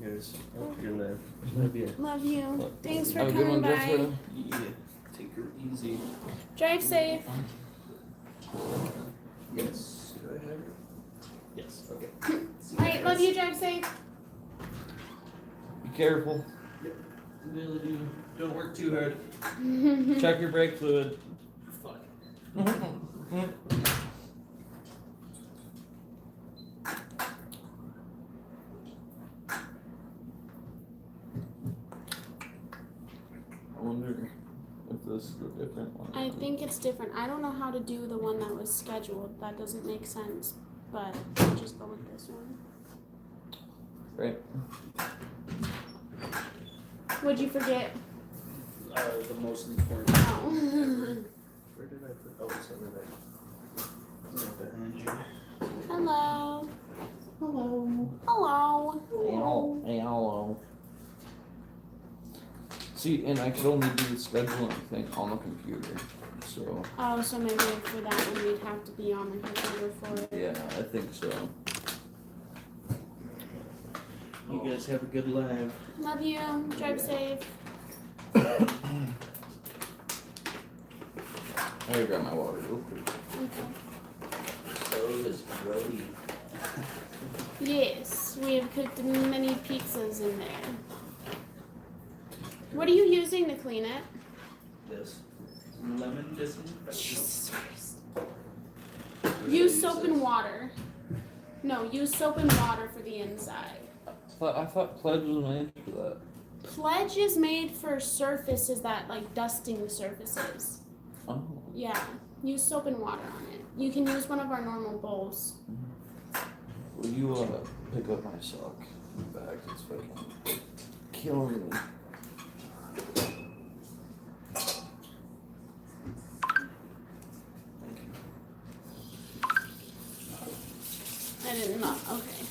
guys. Oh, you're live. Love you. Love you. Thanks for Have a good coming one, by. Jessica. Yeah. Take her easy. Drive safe. Yes. Do I have her? Yes. Okay. See All right, guys. love you. Drive safe. Be careful. Really do. Don't work too hard. Check your brake fluid. Fuck. I wonder if this is a different one. I think it's different. I don't know how to do the one that was scheduled. That doesn't make sense. But I'll just go with this one. Right. What'd you forget? The most important. Oh. Where did I put? Oh, it's over there. Right behind you. Hello. Hello. Hello. Hello. See, and I could only do the scheduling thing on the computer. So, Oh, so maybe for that one we'd have to be on the computer for it. yeah, I think so. You guys have a good live. Love you. Drive safe. I gotta grab my water real quick. Okay. So is Brody. Yes, we have cooked many pizzas in there. What are you using to clean it? This lemon disinfectant. Jesus Christ. Use soap and water. No, use soap and water for the inside. I thought Pledge was made for that. Pledge is made for surfaces that, like, dusting surfaces. Oh. Yeah, use soap and water on it. You can use one of our normal bowls. Will you pick up my sock bag? It's fucking killing me. Thank you. I didn't know. Okay.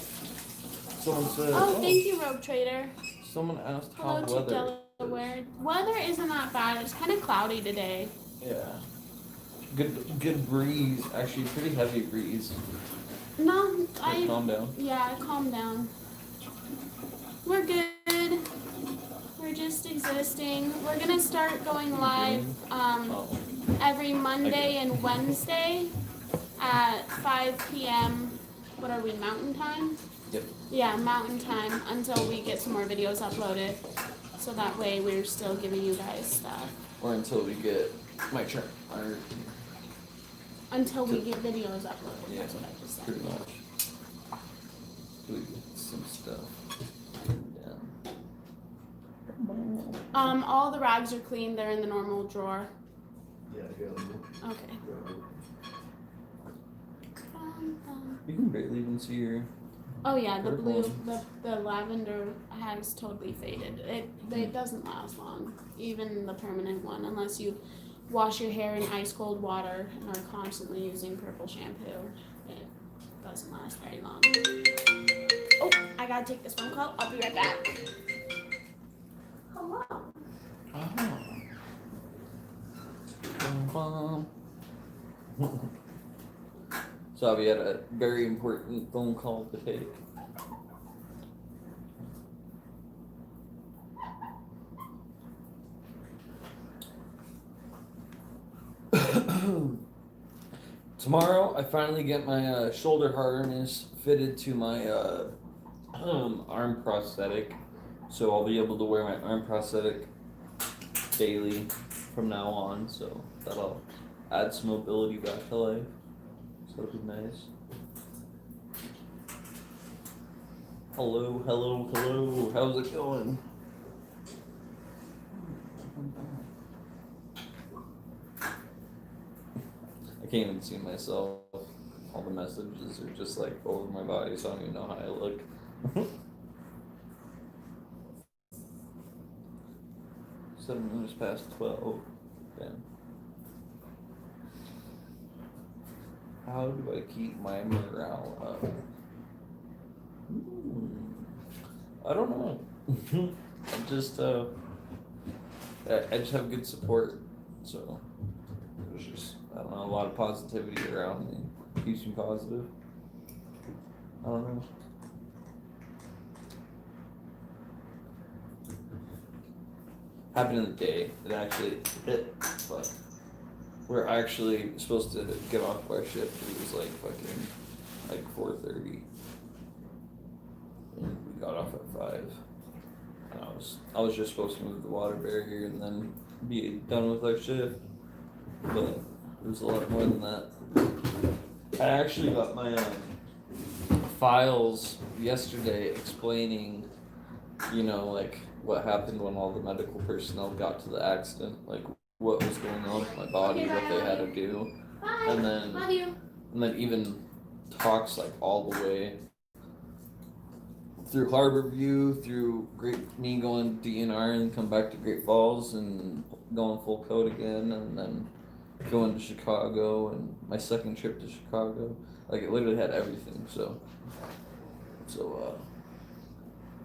Someone said. Oh, thank you, Rogue Trader. Someone asked how Hello to weather. Delaware. Weather isn't that bad. It's kind of cloudy today. Yeah. Good breeze. Actually, pretty heavy breeze. No, Calm down. Yeah, calm down. We're good. We're just existing. We're gonna start going live Oh. every Monday and Wednesday at 5 p.m. What are we, Mountain Time? Yep. Yeah, Mountain Time until we get some more videos uploaded. So that way we're still giving you guys stuff. Or until we get my turn. Or Until we get videos uploaded. Yeah, That's what I just said. pretty much. We get some stuff. Yeah. All the rags are clean. They're in the normal drawer. Yeah, go. Okay. You can barely even see your. Oh yeah, the blue, Purple. the lavender has totally faded. It doesn't last long, even the permanent one, unless you wash your hair in ice cold water and are constantly using purple shampoo. It doesn't last very long. Oh, I gotta take this phone call. I'll be right back. Hello. Oh. So we had a very important phone call to take. Tomorrow, I finally get my shoulder harness fitted to my arm prosthetic, so I'll be able to wear my arm prosthetic daily from now on. So that'll add some mobility back to life. So that'll be nice. Hello, hello, hello. How's it going? I can't even see myself. All the messages are just like over my body, so I don't even know how I look. 7 minutes past 12. Damn. How do I keep my morale up? I don't know. I just have good support, so there's just, I don't know, a lot of positivity around me. Keeps me positive. I don't know. happened in the day. It actually hit, but we're actually supposed to get off our shift. It was like fucking like 4:30, and we got off at 5. And I was just supposed to move the water barrier and then be done with our shift, but it was a lot more than that. I actually got my files yesterday explaining, like what happened when all the medical personnel got to the accident, like what was going on with my body, what they had to do, and then Love you. and then even talks like all the way through Harborview, through me going DNR and come back to Great Falls and going full code again, and then going to Chicago and my second trip to Chicago. Like it literally had everything. So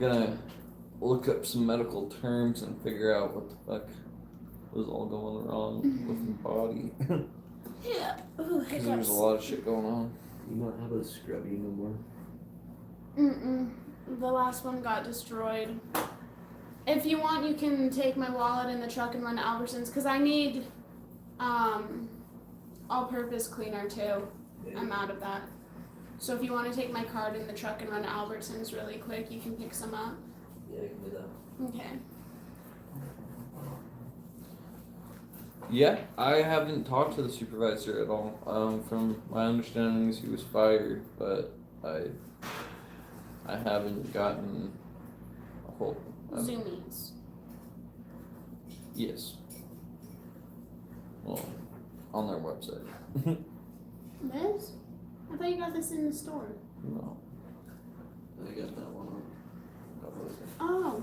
gonna look up some medical terms and figure out what the fuck was all going wrong with my body. Yeah. Ooh, Because there was a lot of shit going on. You don't have a scrubby no more. The last one got destroyed. If you want, you can take my wallet in the truck and run to Albertsons, because I need all-purpose cleaner too. I'm out of that. So if you want to take my card in the truck and run to Albertsons really quick, you can pick some up. Yeah, I can do that. Okay. Yeah, I haven't talked to the supervisor at all. From my understanding is he was fired, but I haven't gotten a hold. Zoomies. Yes. Well, on their website. This? I thought you got this in the store. No. I got that one on. Oh.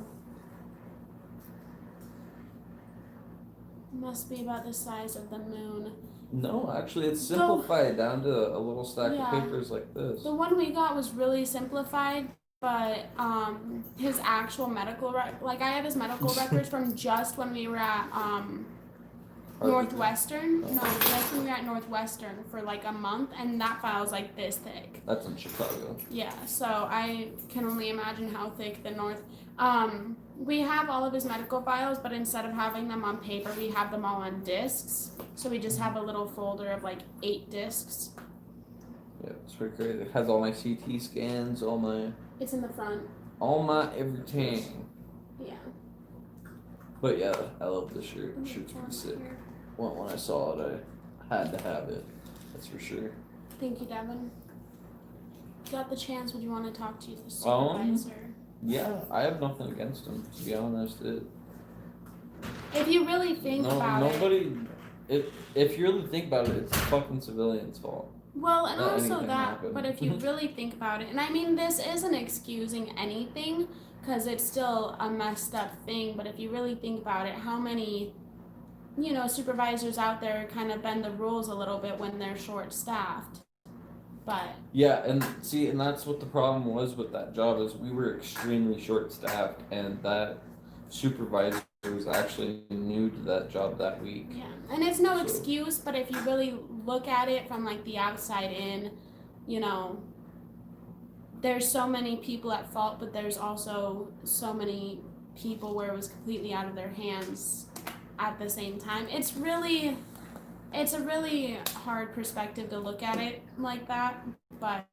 Must be about the size of the moon. No, actually, it's simplified down to a little stack Yeah. of papers like this. The one we got was really simplified, but his actual medical I have his medical records from just when we were at Northwestern. No, just when we were at Northwestern for like a month, and that file is like this thick. That's in Chicago. Yeah, so I can only imagine how thick the we have all of his medical files, but instead of having them on paper, we have them all on discs. So we just have a little folder of like 8 discs. Yeah, it's pretty crazy. It has all my CT scans, It's in the front. all my everything. Yeah. But yeah, I love this shirt. It shirt's pretty sick. When I saw it, I had to have it. That's for sure. Thank you, Devin. Got the chance, would you want to talk to the Um, supervisor? Yeah, I have nothing against him, to be honest. If you really think about nobody. If you really think about it, it's the fucking civilians' fault. well, and Let also anything that, happen. but if you really think about it, and I mean, this isn't excusing anything, because it's still a messed up thing, but if you really think about it, how many, supervisors out there kind of bend the rules a little bit when they're short-staffed? But Yeah, and that's what the problem was with that job is we were extremely short-staffed, and that supervisor was actually new to that job that week. yeah, and it's no So- excuse, but if you really look at it from like the outside in, there's so many people at fault, but there's also so many people where it was completely out of their hands at the same time. It's a really hard perspective to look at it like that, but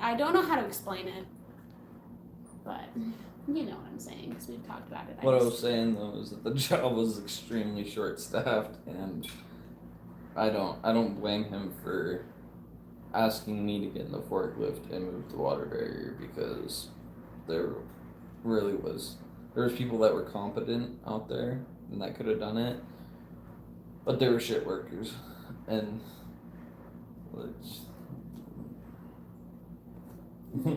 I don't know how to explain it, but you know what I'm saying, because we've talked about it. What I was saying though is that the job was extremely short-staffed, and I don't blame him for asking me to get in the forklift and move the water barrier, because there was people that were competent out there and that could have done it, but they were shit workers, and who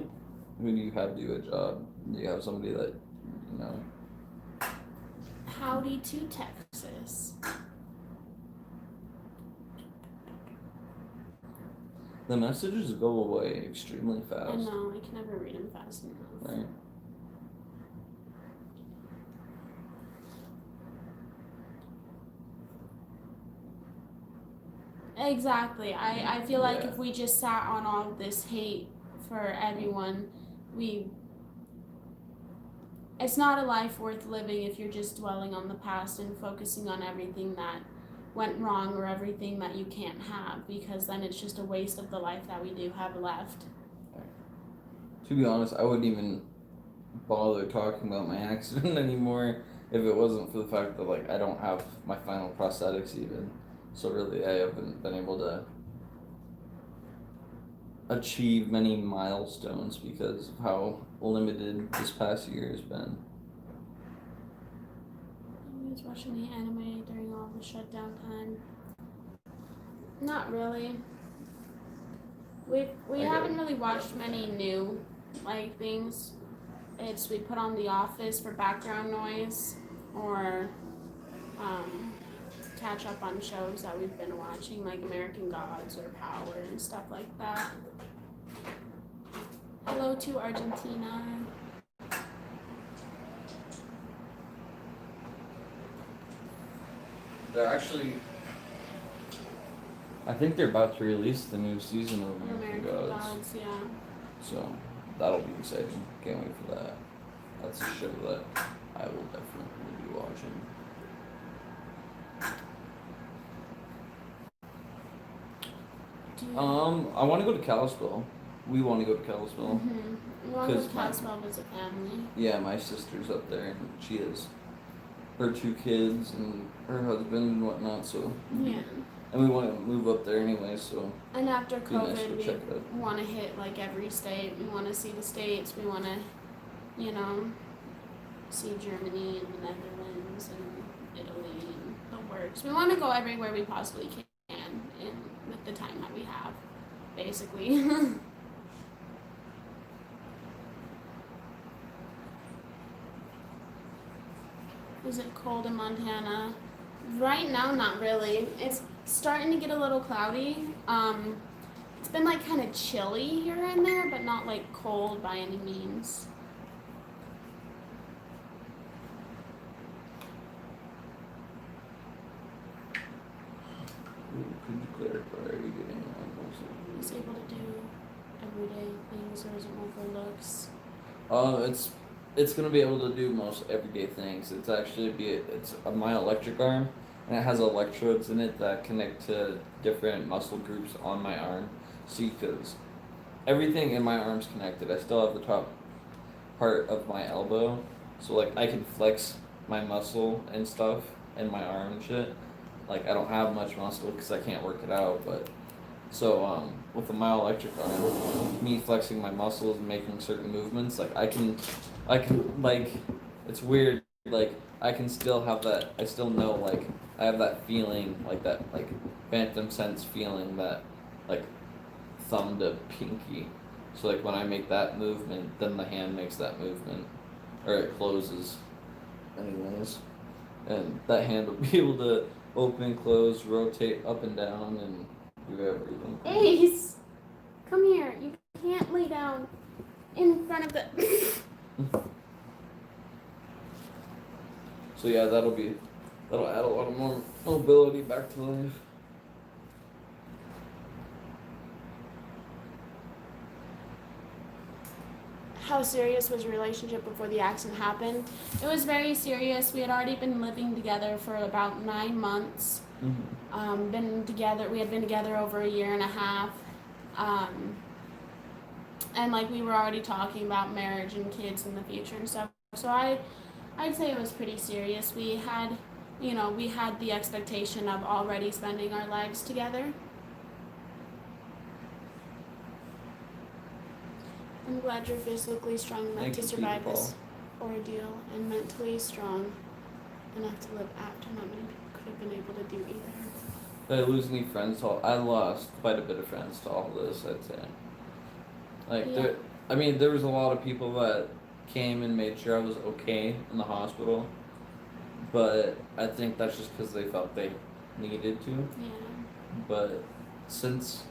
do you have do a job? Do you have somebody that Howdy to Texas. The messages go away extremely fast. I know, I can never read them fast enough. Right. Exactly. I feel like Yeah. if we just sat on all of this hate for everyone, it's not a life worth living if you're just dwelling on the past and focusing on everything that went wrong or everything that you can't have, because then it's just a waste of the life that we do have left. To be honest, I wouldn't even bother talking about my accident anymore if it wasn't for the fact that like I don't have my final prosthetics even. So really, I haven't been able to achieve many milestones because of how limited this past year has been. I was watching the anime during all the shutdown time. Not really. We haven't really watched many new like things. It's we put on The Office for background noise, or catch up on shows that we've been watching, like American Gods or Power and stuff like that. Hello to Argentina. They're actually, I think they're about to release the new season of American Gods. Yeah. So that'll be exciting. Can't wait for that. That's a show that I will definitely be watching. I want to go to Kalispell. We want to go to Kalispell. We want to go to Kalispell as a family. Yeah, my sister's up there, and she has her 2 kids and her husband and whatnot. So yeah, and we want to move up there anyway. So and after be nice to COVID, check it out. we want to hit like every state. We want to see the states. We want to, see Germany and the Netherlands and Italy and the works. We want to go everywhere we possibly can, with the time that we have, basically. Is it cold in Montana? Right now, not really. It's starting to get a little cloudy. It's been like kind of chilly here and there, but not like cold by any means. Could you clarify? Are you getting He's able to do everyday things, or is it more for looks? It's gonna be able to do most everyday things. It's actually it's a my electric arm, and it has electrodes in it that connect to different muscle groups on my arm. See, because everything in my arm's connected. I still have the top part of my elbow, so like I can flex my muscle and stuff in my arm and shit. Like I don't have much muscle because I can't work it out, but so with the myoelectric arm, me flexing my muscles and making certain movements, like I can like, it's weird, like I can still have that. I still know, like I have that feeling, like that like phantom sense feeling, that like thumb to pinky. So like when I make that movement, then the hand makes that movement, or it closes. Anyways, and that hand will be able to open, close, rotate up and down, and do everything. Ace, come here. You can't lay down in front of the. So yeah, that'll add a lot of more mobility back to life. How serious was your relationship before the accident happened? It was very serious. We had already been living together for about 9 months. Mm-hmm. We had been together over a year and a half. And like we were already talking about marriage and kids in the future and stuff. So I'd say it was pretty serious. We had the expectation of already spending our lives together. I'm glad you're physically strong enough to survive this ordeal, and mentally strong enough to live after. Not many people could have been able to do either. Did I lose any friends to all? I lost quite a bit of friends to all this, I'd say. Like Yeah. there was a lot of people that came and made sure I was okay in the hospital, but I think that's just because they felt they needed to. Yeah. But since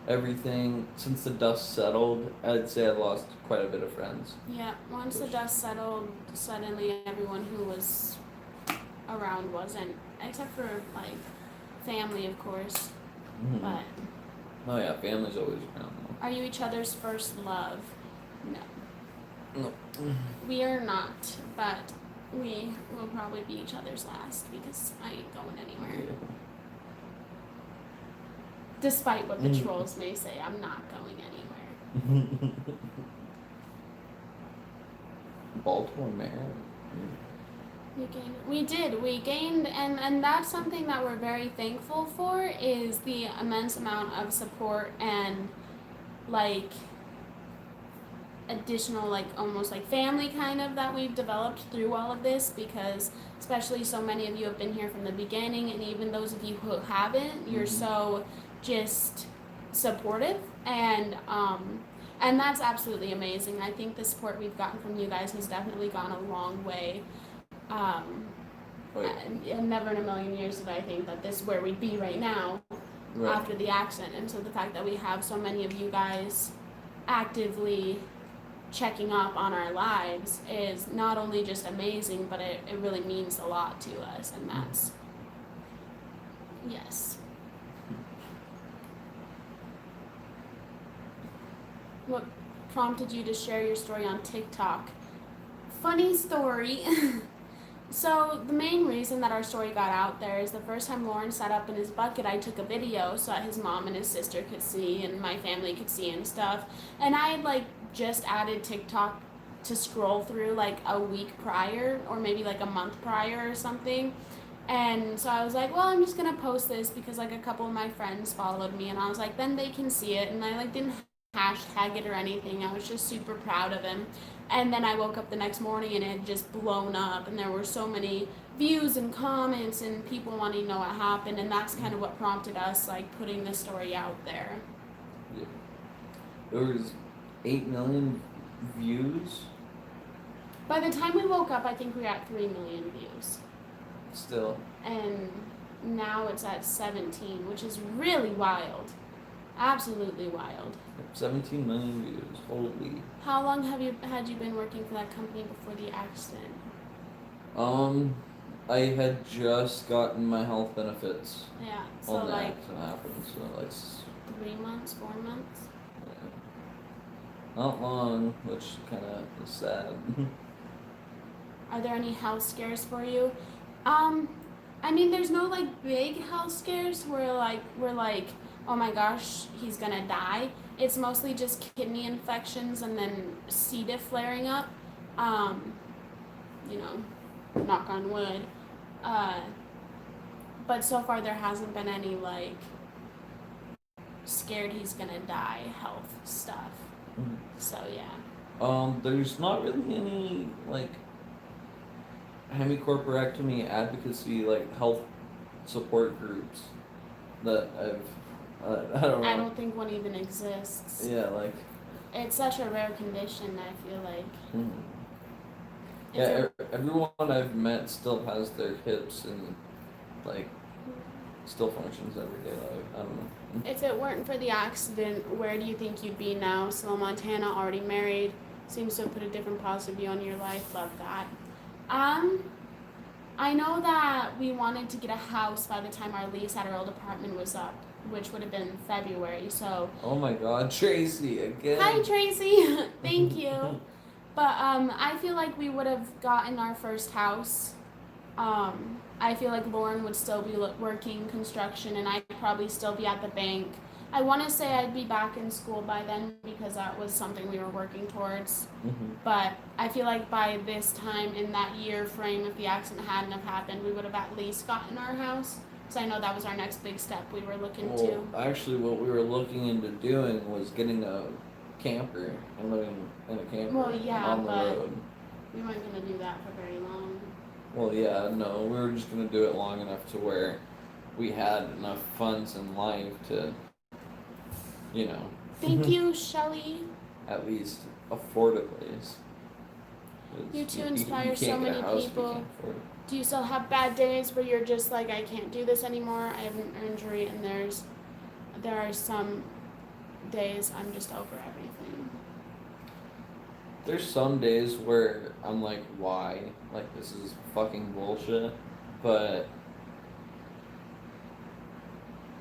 the dust settled, I'd say I lost quite a bit of friends. Yeah, once the dust settled, suddenly everyone who was around wasn't, except for like family, of course. Mm-hmm. But Oh yeah, family's always around though. are you each other's first love? No. No. We are not, but we will probably be each other's last because I ain't going anywhere. Despite what the trolls may say, I'm not going anywhere. Baltimore Mayor. We gained, and that's something that we're very thankful for, is the immense amount of support and, like, additional, like, almost like family kind of that we've developed through all of this, because especially so many of you have been here from the beginning, and even those of you who haven't, you're so just supportive, and that's absolutely amazing. I think the support we've gotten from you guys has definitely gone a long way. And never in a million years did I think that this is where we'd be right now after the accident. And so the fact that we have so many of you guys actively checking up on our lives is not only just amazing, but it really means a lot to us. And that's, yes. What prompted you to share your story on TikTok? Funny story. So the main reason that our story got out there is the first time Lauren sat up in his bucket, I took a video so that his mom and his sister could see and my family could see and stuff. And I had like just added TikTok to scroll through like a week prior or maybe like a month prior or something. And so I was like, well, I'm just gonna post this because like a couple of my friends followed me, and I was like, then they can see it. And I like didn't hashtag it or anything. I was just super proud of him. And then I woke up the next morning and it had just blown up, and there were so many views and comments and people wanting to know what happened, and that's kind of what prompted us like putting this story out there. Yeah. There was 8 million views. By the time we woke up, I think we were at 3 million views. Still. And now it's at 17, which is really wild. Absolutely wild. 17 million views. Holy. How long had you been working for that company before the accident? I had just gotten my health benefits. Yeah. So when the like accident happened, so like 3 months, 4 months. Not long, which kind of is sad. Are there any health scares for you? I mean, there's no like big health scares where we're like, oh my gosh, he's gonna die. It's mostly just kidney infections and then C. diff flaring up. You know, knock on wood. But so far there hasn't been any like scared he's gonna die health stuff. So yeah. There's not really any like hemicorporectomy advocacy like health support groups that I don't know. I don't think one even exists. Yeah, like. It's such a rare condition, I feel like. Yeah, everyone I've met still has their hips and like still functions everyday life. I don't know. If it weren't for the accident, where do you think you'd be now? So Montana, already married, seems to have put a different positive view on your life. Love that. I know that we wanted to get a house by the time our lease at our old apartment was up, which would have been February. So. Oh my God, Tracy again. Hi Tracy, thank you. But I feel like we would have gotten our first house. I feel like Lauren would still be working construction, and I'd probably still be at the bank. I want to say I'd be back in school by then because that was something we were working towards. But I feel like by this time in that year frame, if the accident hadn't have happened, we would have at least gotten our house. So I know that was our next big step we were looking to. Actually, what we were looking into doing was getting a camper and living in a camper on the road. We weren't going to do that for very long. Well, yeah, no, we were just going to do it long enough to where we had enough funds in life to, you know. Thank you, Shelly. At least afford a place. You two inspire so many people. Do you still have bad days where you're just like, I can't do this anymore, I have an injury, and there are some days I'm just over everything? There's some days where I'm like, why? Like, this is fucking bullshit. But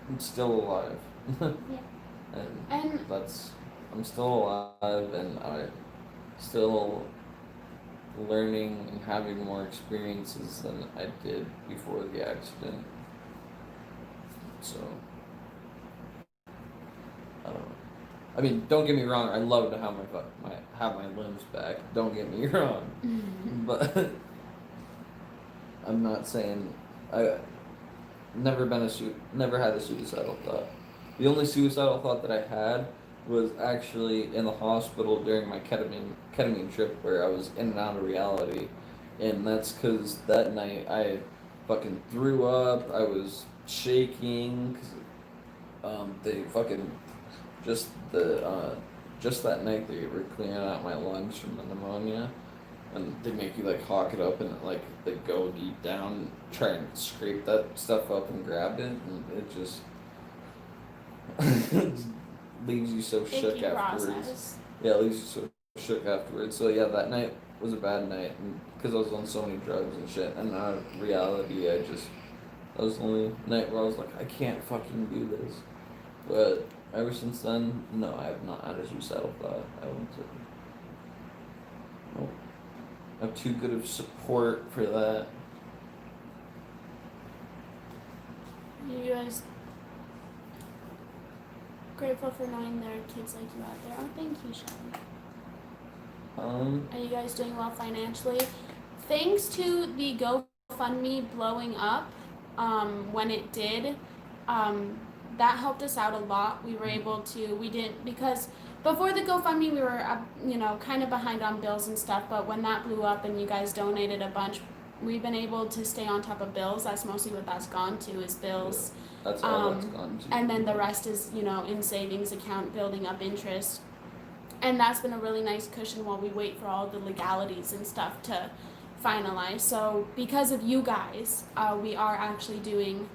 I'm still alive. Yeah. And I'm still alive, and still learning and having more experiences than I did before the accident. So, I don't know. I mean, don't get me wrong. I love to have my limbs back. Don't get me wrong, but I'm not saying I never had a suicidal thought. The only suicidal thought that I had was actually in the hospital during my ketamine trip, where I was in and out of reality, and that's because that night I fucking threw up. I was shaking because they fucking just that night they were clearing out my lungs from the pneumonia, and they make you like hawk it up and like they go deep down, try and scrape that stuff up and grab it, and it just leaves you so shook Icky afterwards. process. Yeah, it leaves you so shook afterwards. So yeah, that night was a bad night, and because I was on so many drugs and shit, and out of reality, that was the only night where I was like, I can't fucking do this. But ever since then, no, I have not had a suicidal thought. I wouldn't say. Nope. I have too good of support for that. You guys grateful for knowing there are kids like you out there? Oh, thank you, Shelly. Are you guys doing well financially? Thanks to the GoFundMe blowing up, when it did, that helped us out a lot. We were able to, because before the GoFundMe we were, kind of behind on bills and stuff, but when that blew up and you guys donated a bunch, we've been able to stay on top of bills. That's mostly what that's gone to, is bills. Yeah, that's all that's gone to. And then the rest is, in savings account, building up interest. And that's been a really nice cushion while we wait for all the legalities and stuff to finalize. So because of you guys, we are actually doing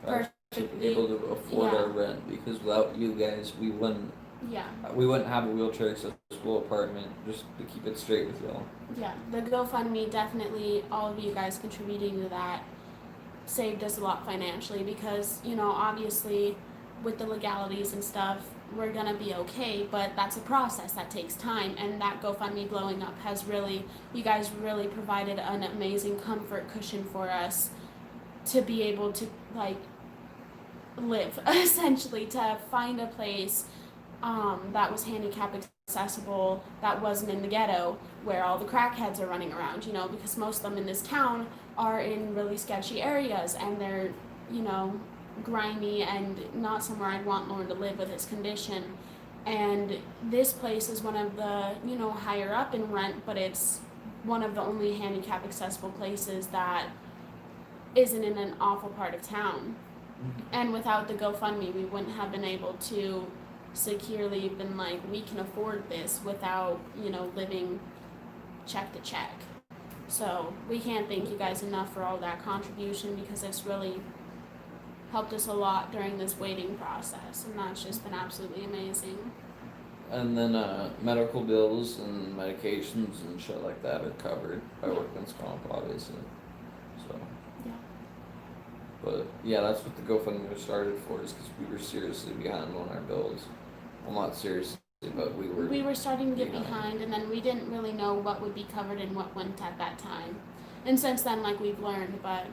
perfectly able to afford our rent, because without you guys, we wouldn't have a wheelchair accessible apartment, just to keep it straight with y'all. Yeah, the GoFundMe, definitely all of you guys contributing to that saved us a lot financially, because, obviously with the legalities and stuff, we're gonna be okay, but that's a process that takes time, and that GoFundMe blowing up has you guys really provided an amazing comfort cushion for us to be able to live, essentially, to find a place that was handicap accessible, that wasn't in the ghetto where all the crackheads are running around, because most of them in this town are in really sketchy areas, and they're, grimy and not somewhere I'd want Lauren to live with his condition. And this place is one of the, higher up in rent, but it's one of the only handicap accessible places that isn't in an awful part of town. Mm-hmm. And without the GoFundMe, we wouldn't have been able to securely been like, we can afford this without, living check to check. So we can't thank you guys enough for all that contribution, because it's really helped us a lot during this waiting process, and that's just been absolutely amazing. And then medical bills and medications and shit like that are covered by workman's comp, obviously. So. Yeah. But yeah, that's what the GoFundMe was started for, is because we were seriously behind on our bills. Well, not seriously, but we were. We were starting to get behind, and then we didn't really know what would be covered and what wouldn't at that time. And since then, we've learned, but.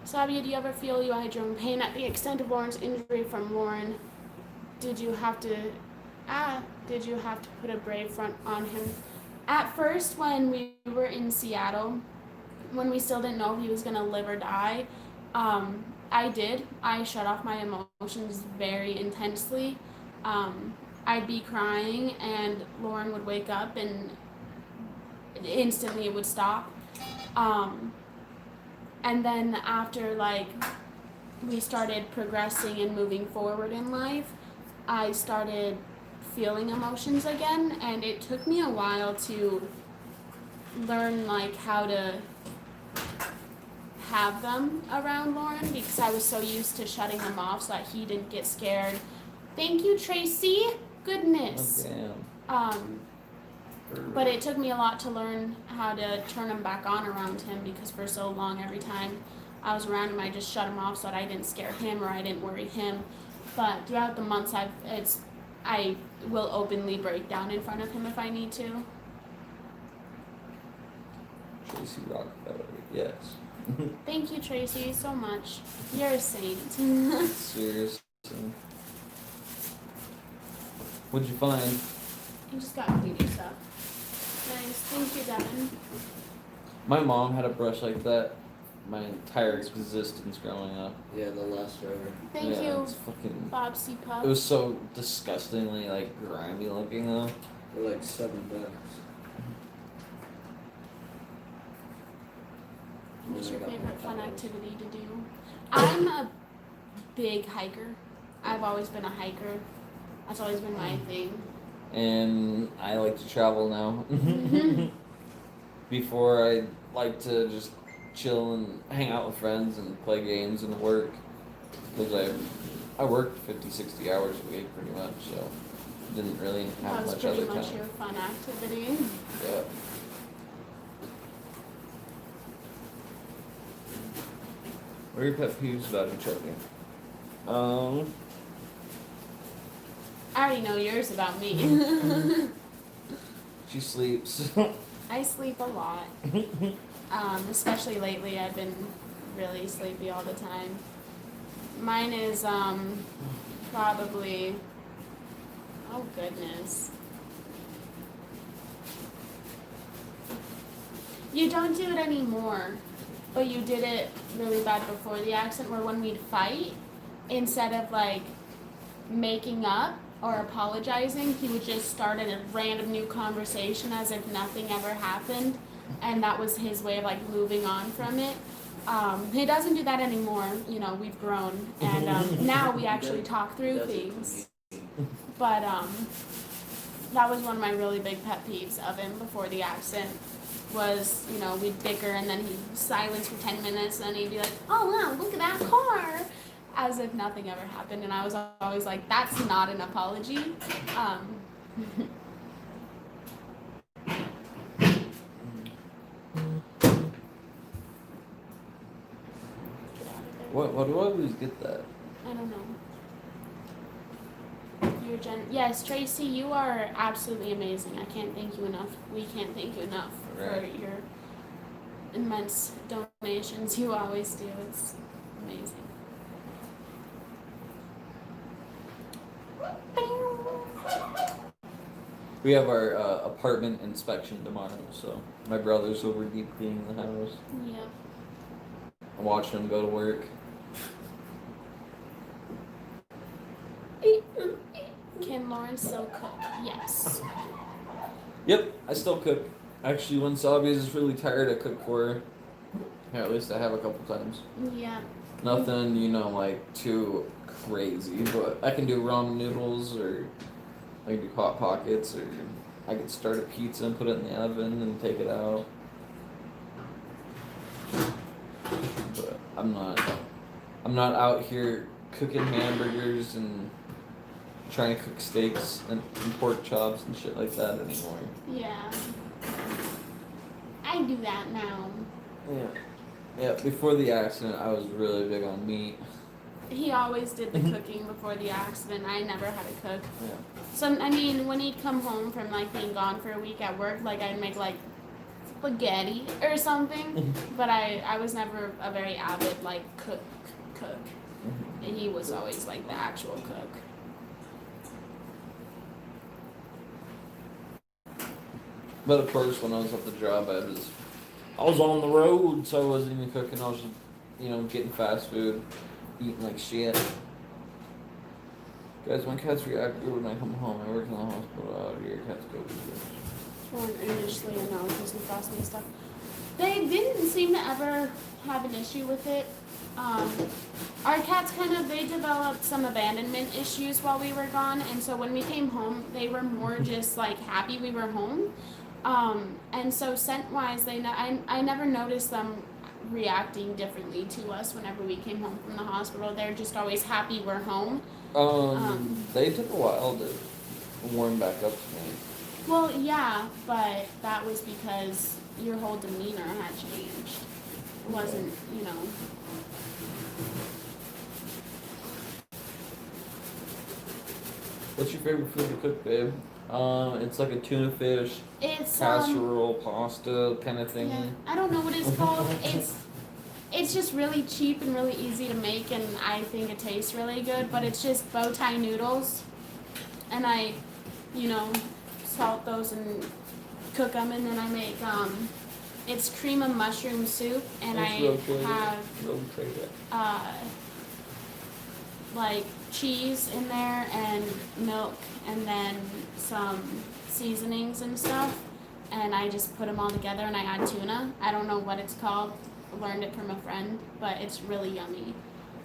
Sabia, do you ever feel you had your own pain at the extent of Lauren's injury from Lauren? Did you have to put a brave front on him? At first, when we were in Seattle, when we still didn't know if he was gonna live or die, I did. I shut off my emotions very intensely. I'd be crying, and Lauren would wake up, and instantly it would stop. And then after, we started progressing and moving forward in life, I started feeling emotions again, and it took me a while to learn, how to have them around Lauren, because I was so used to shutting them off so that he didn't get scared. Thank you, Tracy. Goodness. Oh, damn. But it took me a lot to learn how to turn him back on around him, because for so long, every time I was around him, I just shut him off so that I didn't scare him or I didn't worry him. But throughout the months, I will openly break down in front of him if I need to. Tracy Rockefeller. Yes. Thank you, Tracy, so much. You're a saint. Seriously. What'd you find? You just got cleaner stuff. Nice. Thank you, Devin. My mom had a brush like that my entire existence growing up. Yeah, they'll last forever. Thank Yeah, you, It's fucking. Bob C. Puff. It was so disgustingly like grimy looking though. They're like $7. What's Yeah, your I got favorite my fun tacos. activity to do? I'm a big hiker. I've always been a hiker. That's always been my thing. And I like to travel now. Before I like to just chill and hang out with friends and play games and work. Because I worked 50, 60 hours a week pretty much, so didn't really That have was much pretty other much time. your fun activity. Yeah. What are your pet peeves about each other? I already know yours about me. She sleeps. I sleep a lot. Especially lately, I've been really sleepy all the time. Mine is probably, oh goodness. You don't do it anymore, but you did it really bad before the accident, where when we'd fight, instead of like making up or apologizing, he would just start a random new conversation as if nothing ever happened, and that was his way of like moving on from it. He doesn't do that anymore. You know, we've grown, and now we actually talk through things. But that was one of my really big pet peeves of him before the accident. Was, you know, we'd bicker and then he'd silence for 10 minutes, and then he'd be like, "Oh wow, look at that car," as if nothing ever happened. And I was always like, "That's not an apology." Why do I always get that? I don't know. You're yes, Tracy, you are absolutely amazing. I can't thank you enough. We can't thank you enough for Right. your immense donations. You always do. It's amazing. We have our apartment inspection tomorrow, so my brother's over deep cleaning the house. Yep. I'm watching him go to work. Can Lauren still cook? Yes. Yep, I still cook. Actually, when Salvi is really tired, I cook for her. Yeah, at least I have a couple times. Yeah. Nothing, like too crazy, but I can do ramen noodles, or I can do hot pockets, or I could start a pizza and put it in the oven and take it out. But I'm not out here cooking hamburgers and trying to cook steaks and pork chops and shit like that anymore. Yeah. I do that now. Yeah, before the accident, I was really big on meat. He always did the cooking before the accident. I never had to cook. Yeah. So, I mean, when he'd come home from, like, being gone for a week at work, like, I'd make, like, spaghetti or something. But I was never a very avid, like, cook. And he was always, like, the actual cook. But of course, when I was at the job, I was on the road, so I wasn't even cooking. I was just, getting fast food, eating like shit. Guys, my cats react good when I come home. I work in the hospital. Out here, cats go good. Well, initially, I know, because we frost and stuff. They didn't seem to ever have an issue with it. Our cats they developed some abandonment issues while we were gone, and so when we came home, they were more just, like, happy we were home. And so scent-wise, I never noticed them reacting differently to us whenever we came home from the hospital. They're just always happy we're home. They took a while to warm back up to me. Well, yeah, but that was because your whole demeanor had changed. It wasn't, What's your favorite food to cook, babe? It's like a tuna fish, It's casserole, pasta kind of thing. yeah, I don't know what it's called. It's just really cheap and really easy to make, and I think it tastes really good. But it's just bow tie noodles, and I, salt those and cook them, and then I make it's cream of mushroom soup, and It's I real good. have Real good. like cheese in there and milk, and then some seasonings and stuff, and I just put them all together, and I add tuna. I don't know what it's called. I learned it from a friend, but it's really yummy,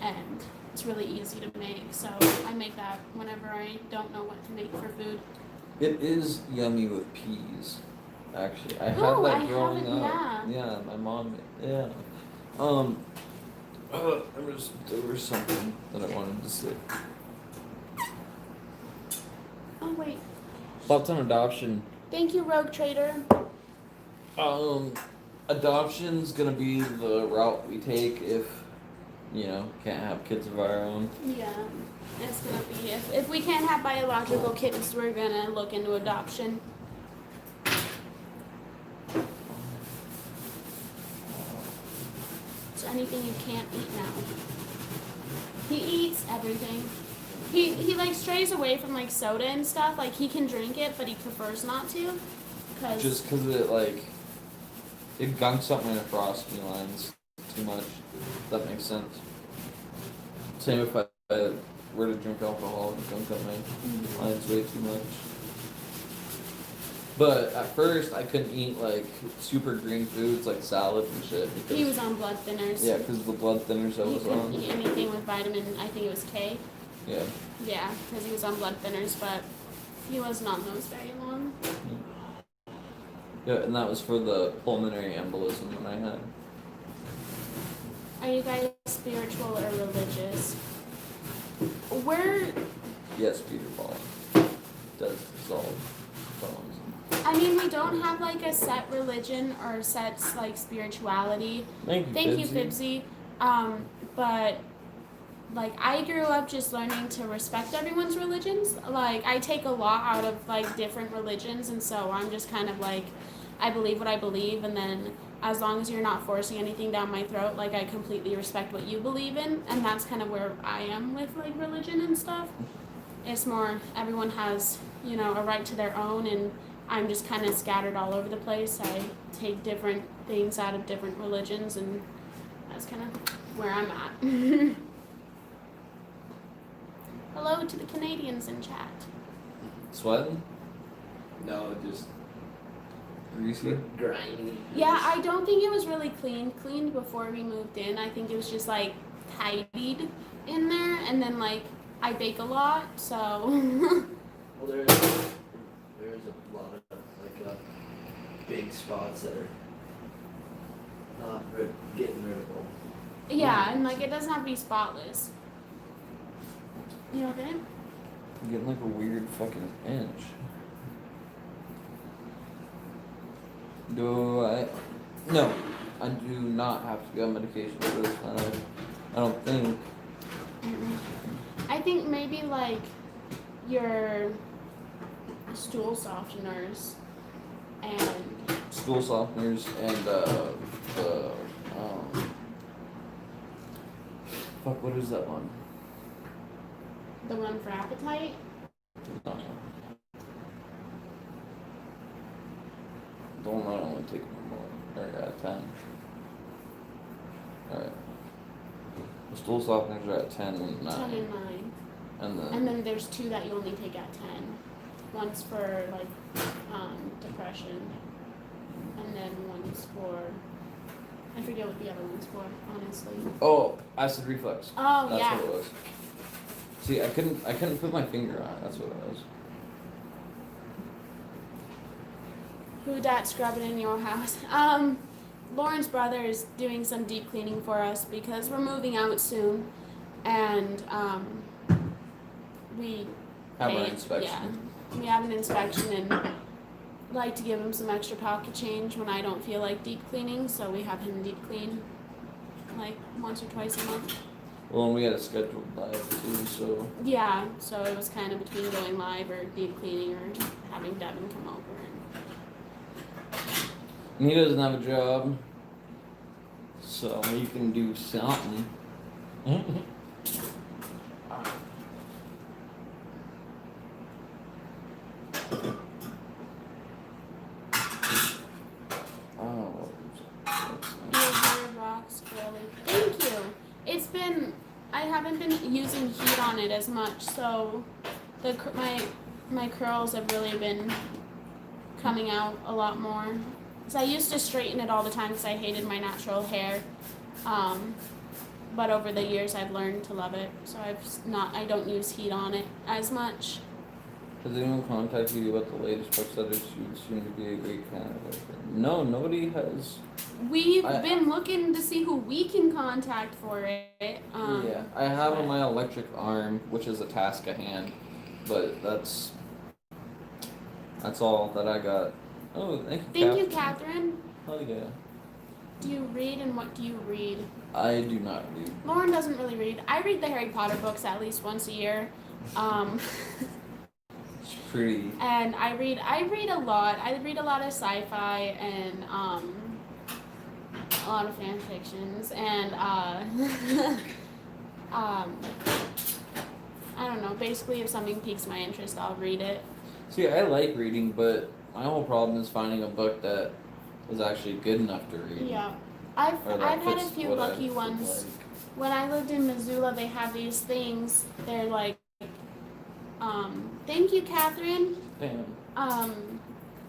and it's really easy to make. So I make that whenever I don't know what to make for food. It is yummy with peas. Actually, I had Oh, that I growing haven't- up. Yeah, my mom. Yeah. There was something that I wanted to say. Oh wait, Thoughts on adoption? thank you, Rogue Trader. Adoption's gonna be the route we take if, can't have kids of our own. Yeah, it's gonna be if we can't have biological kids, we're gonna look into adoption. It's anything you can't eat now. He eats everything. He like strays away from like soda and stuff. Like he can drink it, but he prefers not to. Just because it gunks up my frosty lines too much. If that makes sense. Same if I were to drink alcohol, it gunk up my lines way too much. But at first, I couldn't eat like super green foods like salad and shit because He was on blood thinners. yeah, because of the blood thinners I He was couldn't on. eat anything with vitamin. I think it was K. Yeah. Yeah, because he was on blood thinners, but he wasn't on those very long. Yeah, and that was for the pulmonary embolism that I had. Are you guys spiritual or religious? We're, Yes, Peter Paul does solve problems. I mean, we don't have like a set religion or set like spirituality. Thank you, Fibsy. But like I grew up just learning to respect everyone's religions. Like I take a lot out of like different religions, and so I'm just kind of like, I believe what I believe, and then as long as you're not forcing anything down my throat, like I completely respect what you believe in, and that's kind of where I am with like religion and stuff. It's more everyone has, a right to their own, and I'm just kind of scattered all over the place. I take different things out of different religions, and that's kind of where I'm at. Hello to the Canadians in chat. Sweating? No, just Greasy? grimy. Yeah, I don't think it was really cleaned before we moved in. I think it was just like tidied in there, and then like I bake a lot, so. Well, there's a lot of like big spots that are not getting rid of them. Yeah, and like it doesn't have to be spotless. You okay? I'm getting like a weird fucking inch. Do I? No, I do not have to go on medication for this. I don't think. I think maybe like your stool softeners and Stool softeners and fuck, what is that one? the one for appetite. No. The one that only take 1 more, or 10. Alright. The stool softeners are at 10 and 10 9. and 9. And then there's 2 that you only take at 10. One's for like depression, and then one's for, I forget what the other one's for, honestly. oh, acid reflux. Oh That's yeah. what it was. See, I couldn't put my finger on it. That's what it was. Who dat scrubbing in your house? Lauren's brother is doing some deep cleaning for us because we're moving out soon, and we Have an paid- inspection. Yeah, we have an inspection and like to give him some extra pocket change when I don't feel like deep cleaning, so we have him deep clean like once or twice a month. Well, and we had a scheduled live too, so Yeah, so it was kind of between going live or deep cleaning or having Devin come over. and he doesn't have a job, so you can do something. Oh, Your hair rocks, girly. Thank you. It's been, I haven't been using heat on it as much, so my curls have really been coming out a lot more. Cause I used to straighten it all the time because I hated my natural hair. But over the years I've learned to love it, so I don't use heat on it as much. Has anyone contacted you about the latest prosthetics? You seem to be a great candidate. No, nobody has. We've been looking to see who we can contact for it. Yeah, I have on my electric arm, which is a task at hand, but that's all that I got. Oh, thank you. Thank you, Catherine. Oh yeah. Do you read, and what do you read? I do not read. Lauren doesn't really read. I read the Harry Potter books at least once a year. It's pretty. And I read a lot. I read a lot of sci-fi and a lot of fan fictions and I don't know. Basically, if something piques my interest, I'll read it. See, I like reading, but my whole problem is finding a book that is actually good enough to read. Yeah, I've Or that had a fits few what lucky I ones. like. When I lived in Missoula, they have these things. They're like, thank you, Catherine. Damn.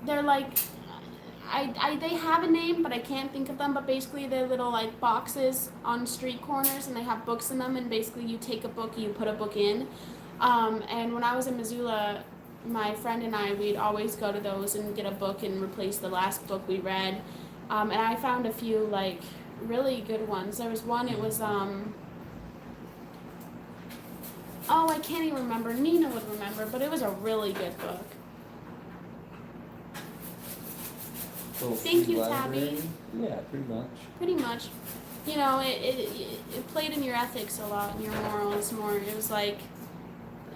They're like, they have a name, but I can't think of them. But basically, they're little like boxes on street corners, and they have books in them. And basically, you take a book, you put a book in. And when I was in Missoula, my friend and I, we'd always go to those and get a book and replace the last book we read. And I found a few like really good ones. There was one. It was oh, I can't even remember. Nina would remember, but it was a really good book. So Thank you, library? Tabby. Yeah, pretty much. Pretty much. You know, it played in your ethics a lot, and your morals more. It was like,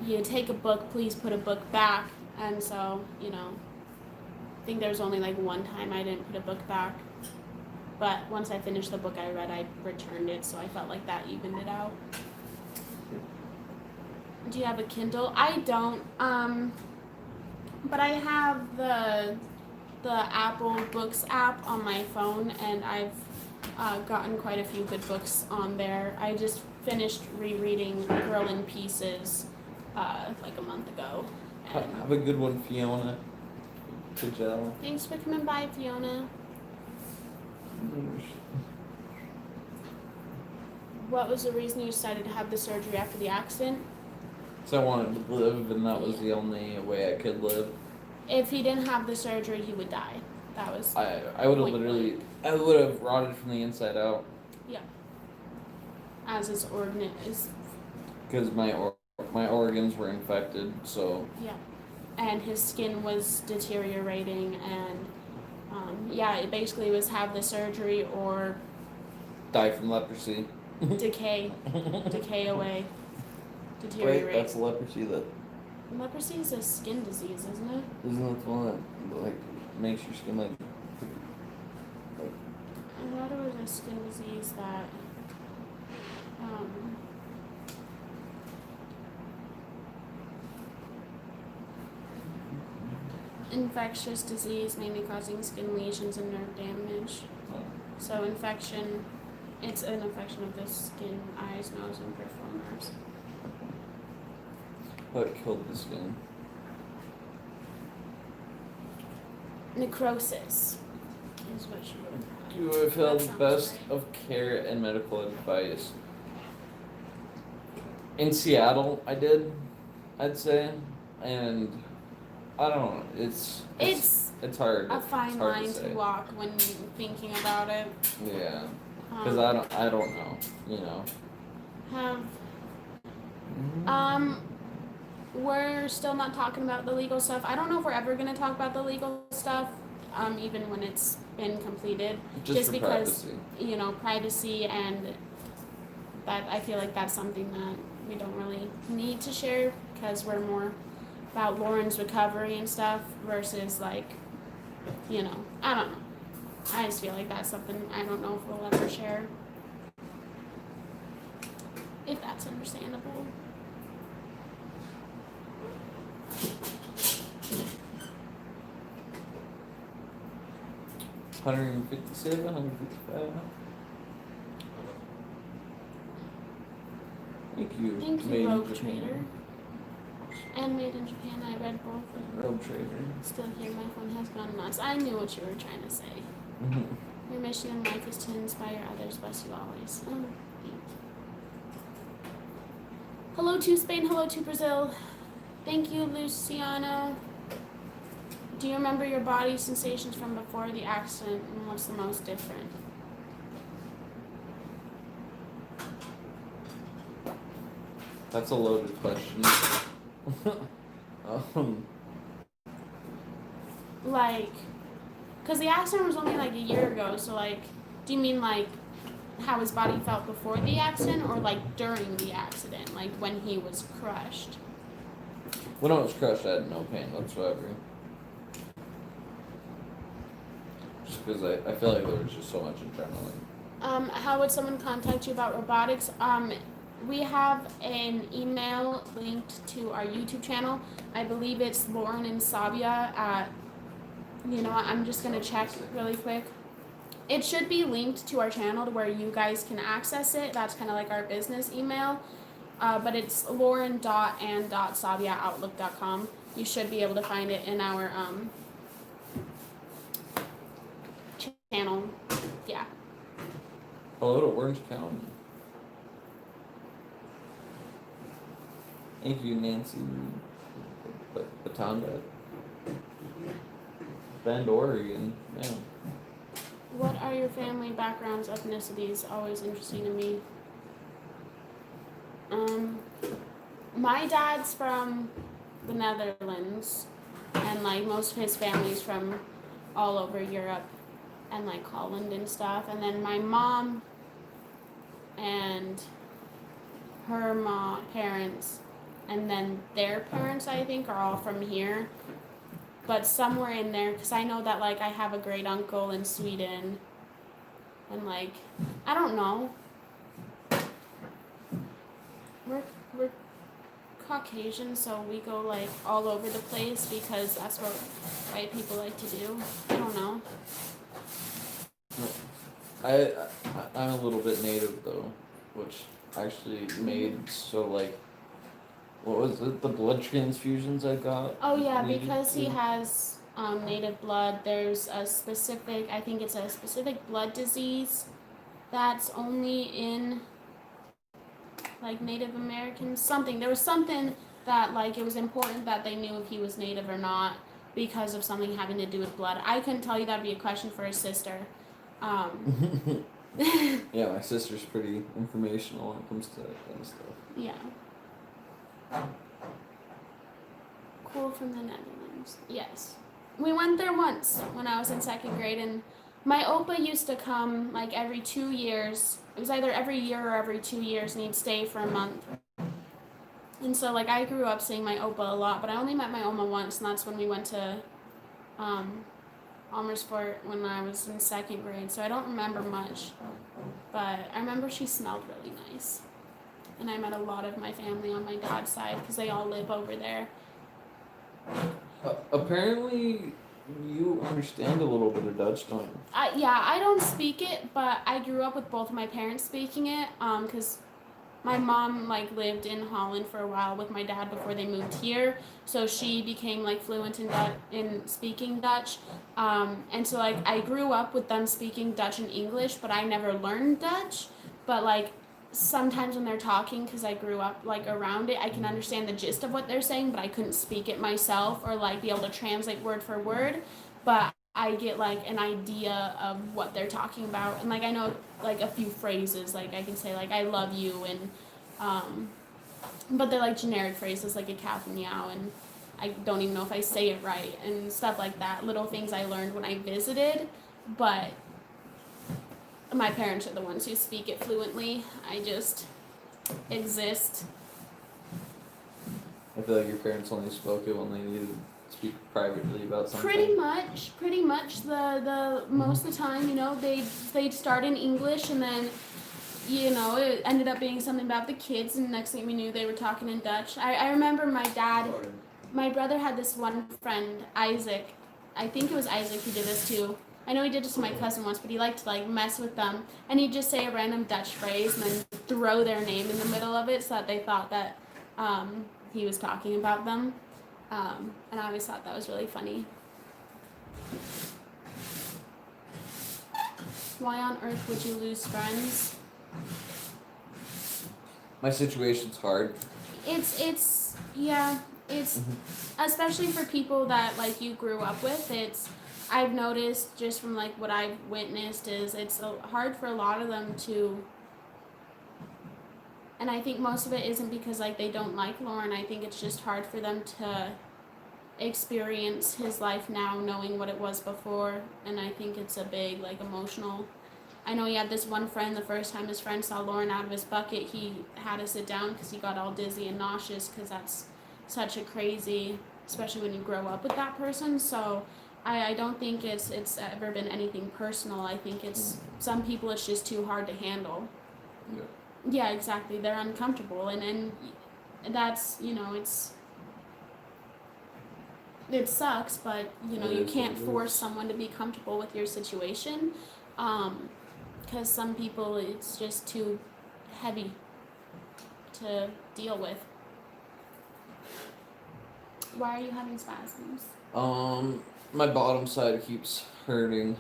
you take a book, please put a book back. And so, you know, I think there was only like one time I didn't put a book back. But once I finished the book I read, I returned it, so I felt like that evened it out. Do you have a Kindle? I don't. But I have the Apple Books app on my phone, and I've gotten quite a few good books on there. I just finished rereading Girl in Pieces like a month ago. And Have a good one, Fiona. Good job. thanks for coming by, Fiona. What was the reason you decided to have the surgery after the accident? So I wanted to live, and that was the only way I could live. If he didn't have the surgery, he would die. That was I would have point I would have rotted from the inside out. as his organ is. Because my organs were infected, so Yeah, and his skin was deteriorating, and it basically was have the surgery or die from leprosy. decay away, Wait, deteriorate. that's leprosy. That Leprosy is a skin disease, isn't it? isn't that the one that like makes your skin like. I thought it was a skin disease that infectious disease mainly causing skin lesions and nerve damage. So infection, it's an infection of the skin, eyes, nose, and peripheral nerves. What killed the skin? Necrosis is what she wrote. You have That held sounds best right. of care and medical advice. In Seattle, I'd say, and I don't know. It's hard. A fine it's hard line to to say. walk when thinking about it. Yeah, because I don't know. You know. We're still not talking about the legal stuff. I don't know if we're ever gonna talk about the legal stuff, even when it's been completed. Just for because privacy. privacy and that I feel like that's something that we don't really need to share because we're more about Lauren's recovery and stuff versus like, I don't know. I just feel like that's something I don't know if we'll ever share. If that's understandable. $157, $155. Thank you. Thank Made you, in Rogue Japan. Trader. And Made in Japan, I read both. And Rogue Trader. still here, my phone has gone nuts. I knew what you were trying to say. Mm-hmm. Your mission in life is to inspire others. Bless you always. Oh, thanks. Hello to Spain. Hello to Brazil. Thank you, Luciano. Do you remember your body sensations from before the accident and what's the most different? That's a loaded question. Like, because the accident was only like a year ago, so like, do you mean like how his body felt before the accident or like during the accident, like when he was crushed? When I was crushed, I had no pain whatsoever. Just because I feel like there was just so much adrenaline. How would someone contact you about robotics? We have an email linked to our YouTube channel. I believe it's Lauren and Sabia at, you know what, I'm just going to check really quick. It should be linked to our channel to where you guys can access it. That's kind of like our business email. But it's lauren.and.sabia@outlook.com. You should be able to find it in our channel. Yeah. Hello to Orange County. Thank you, Nancy. Batanda. Bend, Oregon. Yeah. What are your family backgrounds, ethnicities? Always interesting to me. My dad's from the Netherlands, and like most of his family's from all over Europe and like Holland and stuff. And then my mom and her parents and then their parents, I think, are all from here. But somewhere in there, because I know that like I have a great uncle in Sweden, and like I don't know. We're Caucasian, so we go like all over the place because that's what white people like to do. I don't know. I'm a little bit native though, which actually made so like, what was it? The blood transfusions I got. Oh yeah, needed because he to- has native blood. There's a specific, I think it's a specific blood disease that's only in like Native Americans. Something, there was something that like it was important that they knew if he was native or not because of something having to do with blood. I couldn't tell you. That'd be a question for his sister. Yeah, my sister's pretty informational when it comes to that kind of stuff. Yeah. Cool from the Netherlands. Yes. We went there once when I was in second grade, and my Opa used to come like every 2 years. It was either every year or every 2 years, and he'd stay for a month. And so like I grew up seeing my Opa a lot, but I only met my Oma once, and that's when we went to Amersfoort when I was in second grade. So I don't remember much, but I remember she smelled really nice. And I met a lot of my family on my dad's side because they all live over there. Apparently, you understand a little bit of Dutch, don't you? I don't speak it, but I grew up with both of my parents speaking it. Because my mom like lived in Holland for a while with my dad before they moved here, so she became like fluent in speaking Dutch. And so like I grew up with them speaking Dutch and English, but I never learned Dutch. But like sometimes when they're talking, because I grew up like around it, I can understand the gist of what they're saying, but I couldn't speak it myself or like be able to translate word for word. But I get like an idea of what they're talking about, and like I know like a few phrases, like I can say like I love you, and but they're like generic phrases like a cat and meow, and I don't even know if I say it right and stuff like that. Little things I learned when I visited, but my parents are the ones who speak it fluently. I just exist. I feel like your parents only spoke it when they needed to speak privately about something. Pretty much. The most of the time, you know, they'd start in English and then, you know, it ended up being something about the kids, and next thing we knew, they were talking in Dutch. I remember my brother had this one friend, Isaac. I think it was Isaac who did this too. I know he did this to my cousin once, but he liked to like mess with them, and he'd just say a random Dutch phrase and then throw their name in the middle of it so that they thought that he was talking about them. And I always thought that was really funny. Why on earth would you lose friends? My situation's hard. It's especially for people that like you grew up with. I've noticed just from like what I've witnessed is it's hard for a lot of them to, and I think most of it isn't because like they don't like Lauren. I think it's just hard for them to experience his life now knowing what it was before, and I think it's a big like emotional. I know he had this one friend, the first time his friend saw Lauren out of his bucket, he had to sit down because he got all dizzy and nauseous, because that's such a crazy, especially when you grow up with that person. So I don't think it's ever been anything personal. I think it's some people it's just too hard to handle. Yeah. Yeah, exactly. They're uncomfortable, and that's, you know, it sucks, but you know, you can't force someone to be comfortable with your situation, because some people it's just too heavy to deal with. Why are you having spasms? My bottom side keeps hurting.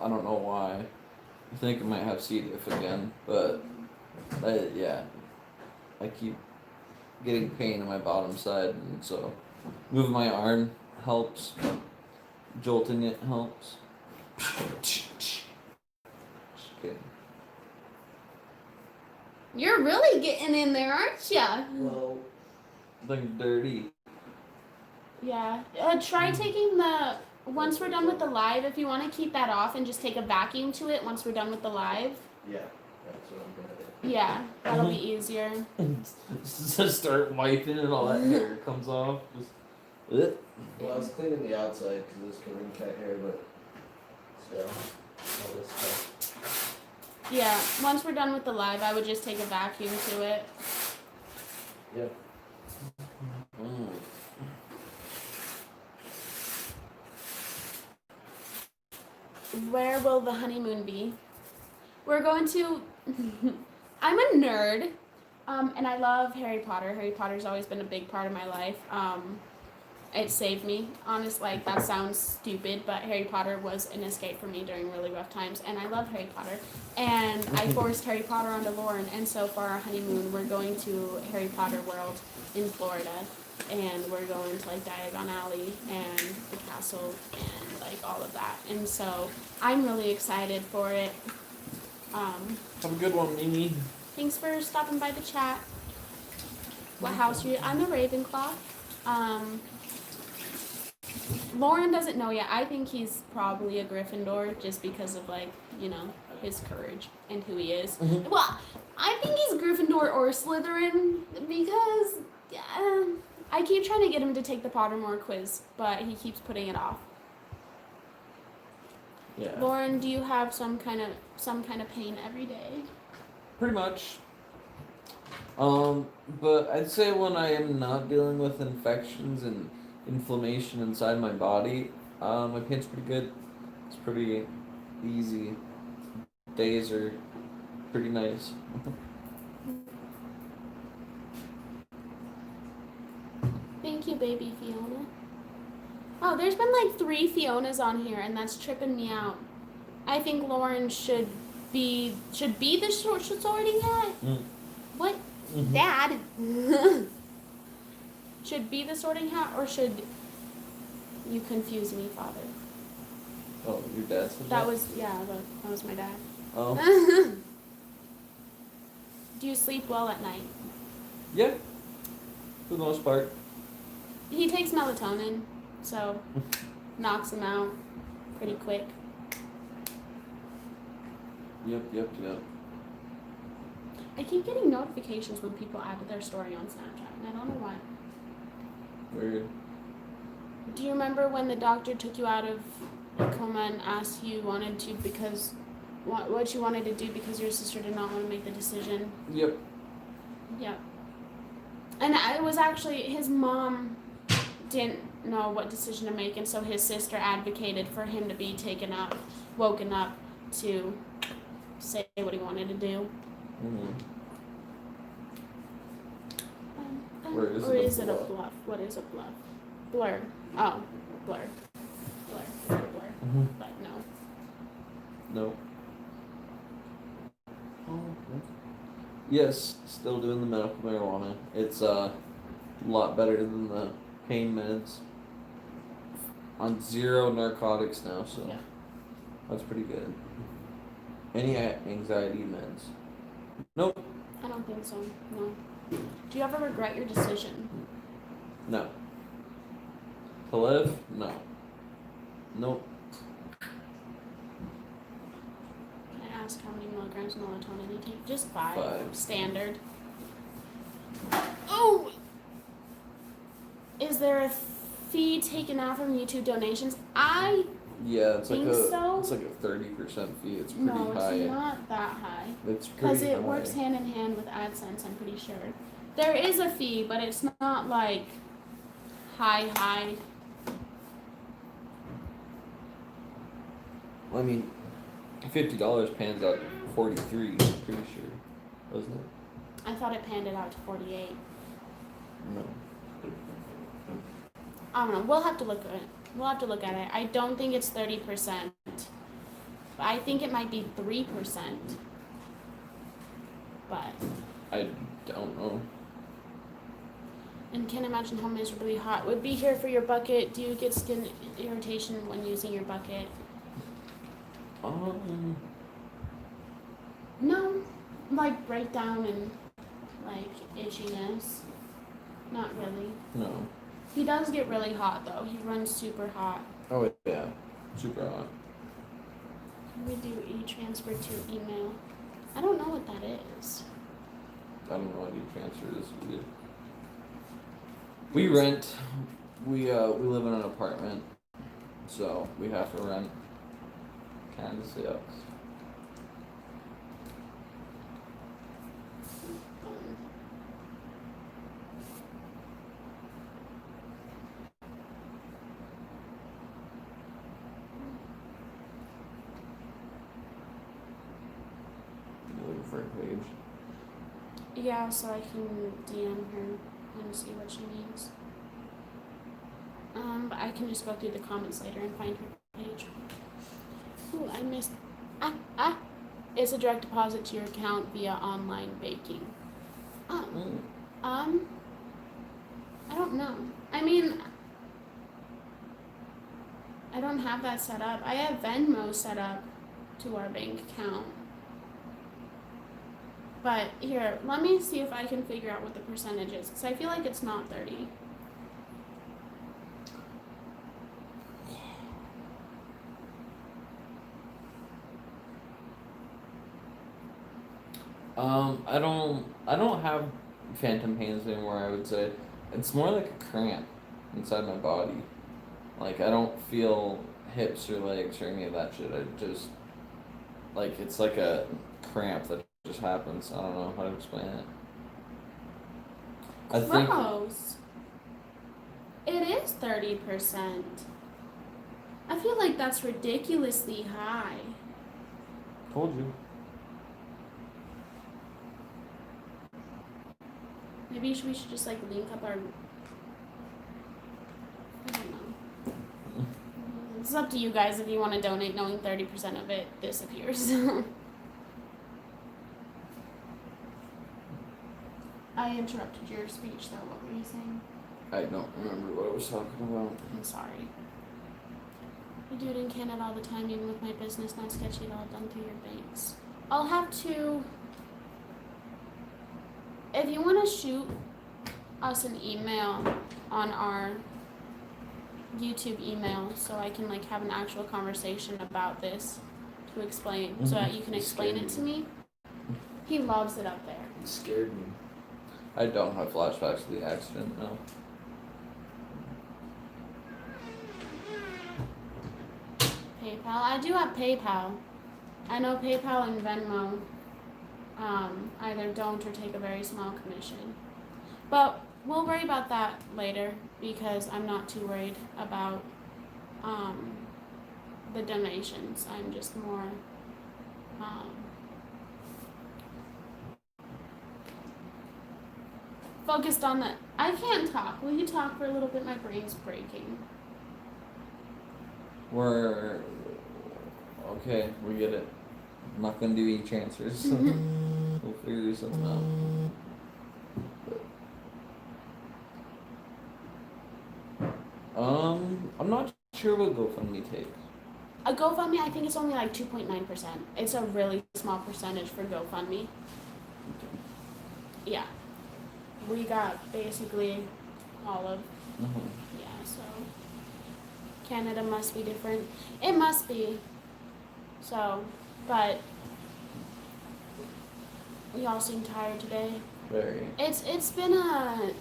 I don't know why. I think I might have C. diff again, but I keep getting pain in my bottom side, and so moving my arm helps. Jolting it helps. Just kidding. You're really getting in there, aren't ya? Well, Something dirty. Yeah. Try taking once we're done with the live, if you want to keep that off and just take a vacuum to it once we're done with the live. yeah, that's what I'm gonna do. Yeah, that'll be easier. Just start wiping and all that hair comes off. Just, Well, I was cleaning the outside because this can cut hair, but still, all this stuff. Yeah, once we're done with the live, I would just take a vacuum to it. Yep. Where will the honeymoon be? We're going to. I'm a nerd, and I love Harry Potter. Harry Potter's always been a big part of my life. It saved me. Honestly, like that sounds stupid, but Harry Potter was an escape for me during really rough times, and I love Harry Potter. And I forced Harry Potter onto Lauren, and so for our honeymoon, we're going to Harry Potter World in Florida, and we're going to like Diagon Alley and the castle and like all of that. And so I'm really excited for it. have a good one, Mimi. Thanks for stopping by the chat. What house are you? I'm a Ravenclaw. Lauren doesn't know yet. I think he's probably a Gryffindor just because of like, you know, his courage and who he is. Mm-hmm. Well, I think he's Gryffindor or Slytherin because I keep trying to get him to take the Pottermore quiz, but he keeps putting it off. Yeah. Lauren, do you have some kind of pain every day? Pretty much. But I'd say when I am not dealing with infections and inflammation inside my body, my pain's pretty good. It's pretty easy. Days are pretty nice. Thank you, baby Fiona. Oh, there's been like 3 Fionas on here, and that's tripping me out. I think Lauren should be the sorting hat. What? Mm-hmm. Dad? Should be the sorting hat, or should you confuse me, Father? Oh, your dad said That was my dad. Oh. Do you sleep well at night? Yeah. For the most part. He takes melatonin, so knocks him out pretty quick. Yep. I keep getting notifications when people add their story on Snapchat, and I don't know why. Weird. Do you remember when the doctor took you out of a coma and asked you wanted to because what you wanted to do because your sister did not want to make the decision? Yep. Yep. And it was actually his mom didn't know what decision to make, and so his sister advocated for him to be woken up to say what he wanted to do. Mm-hmm. Or is Or it a is it a bluff? bluff? What is a bluff? Blur. Oh, blur. Blur. It's a blur. Mm-hmm. But no. No. Yes, still doing the medical marijuana. It's a lot better than the pain meds. On 0 narcotics now, so Yeah. that's pretty good. Any anxiety meds? Nope. I don't think so. No. Do you ever regret your decision? No. To live? No. Nope. Can I ask how many milligrams of melatonin you take? Just 5. 5. Standard. Oh! Is there a fee taken out from YouTube donations? Yeah, it's like Think so? it's like a 30% fee. It's pretty No, high. it's not that high. It's pretty Because it high. works hand in hand with AdSense, I'm pretty sure. There is a fee, but it's not like high. I mean, $50 pans out to 43. I'm pretty sure, wasn't it? I thought it panned it out to 48. No. I don't know. We'll have to look at it. I don't think it's 30%. I think it might be 3%. But I don't know. and can't imagine how miserably hot it would be here for your bucket. Do you get skin irritation when using your bucket? No, like breakdown and like itchiness. Not really. No. He does get really hot though. He runs super hot. Oh yeah, super hot. Can we do e-transfer to email? I don't know what that is. I don't know what e-transfer is either. We rent. We live in an apartment, so we have to rent. Kind of sucks. Looking for a page. Yeah, so I can DM her and see what she needs. But I can just go through the comments later and find her page. Ooh, I missed. It's a direct deposit to your account via online banking. I don't know. I mean, I don't have that set up. I have Venmo set up to our bank account. But here, let me see if I can figure out what the percentage is, because I feel like it's not 30. I don't have phantom pains anymore, I would say. It's more like a cramp inside my body. Like, I don't feel hips or legs or any of that shit. I just, like, it's like a cramp that just happens. I don't know how to explain it. I think. Gross. It is 30%. I feel like that's ridiculously high. Told you. Maybe we should just like link up our. I don't know. It's up to you guys if you want to donate, knowing 30% of it disappears. I interrupted your speech though. What were you saying? I don't remember what I was talking about. I'm sorry. I do it in Canada all the time, even with my business not sketchy at all, done through your banks. I'll have to. If you want to shoot us an email on our YouTube email, so I can like have an actual conversation about this to explain, so that you can explain it to me. He loves it up there. scared me. I don't have flashbacks to the accident, no. PayPal. I do have PayPal. I know PayPal and Venmo either don't or take a very small commission. But we'll worry about that later because I'm not too worried about the donations. I'm just more focused on the. I can't talk. Will you talk for a little bit? My brain's breaking. Okay, we get it. I'm not gonna do each answers. We'll figure something out. I'm not sure what GoFundMe takes. A GoFundMe, I think it's only like 2.9%. It's a really small percentage for GoFundMe. Yeah. We got basically all of, yeah, so. Canada must be different. It must be. So, but we all seem tired today. Very. It's been a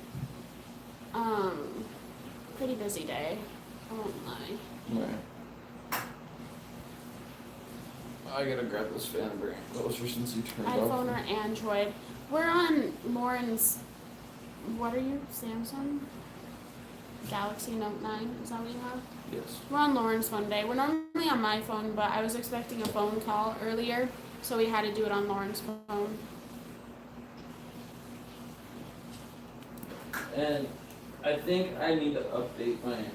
pretty busy day. I won't lie. Right. I gotta grab this fan and bring it closer since you turned off. iPhone or Android. We're on Lauren's. What are you? Samsung? Galaxy Note 9. Is that what you have? Yes. We're on Lauren's phone today. We're normally on my phone, but I was expecting a phone call earlier, so we had to do it on Lauren's phone. And I think I need to update my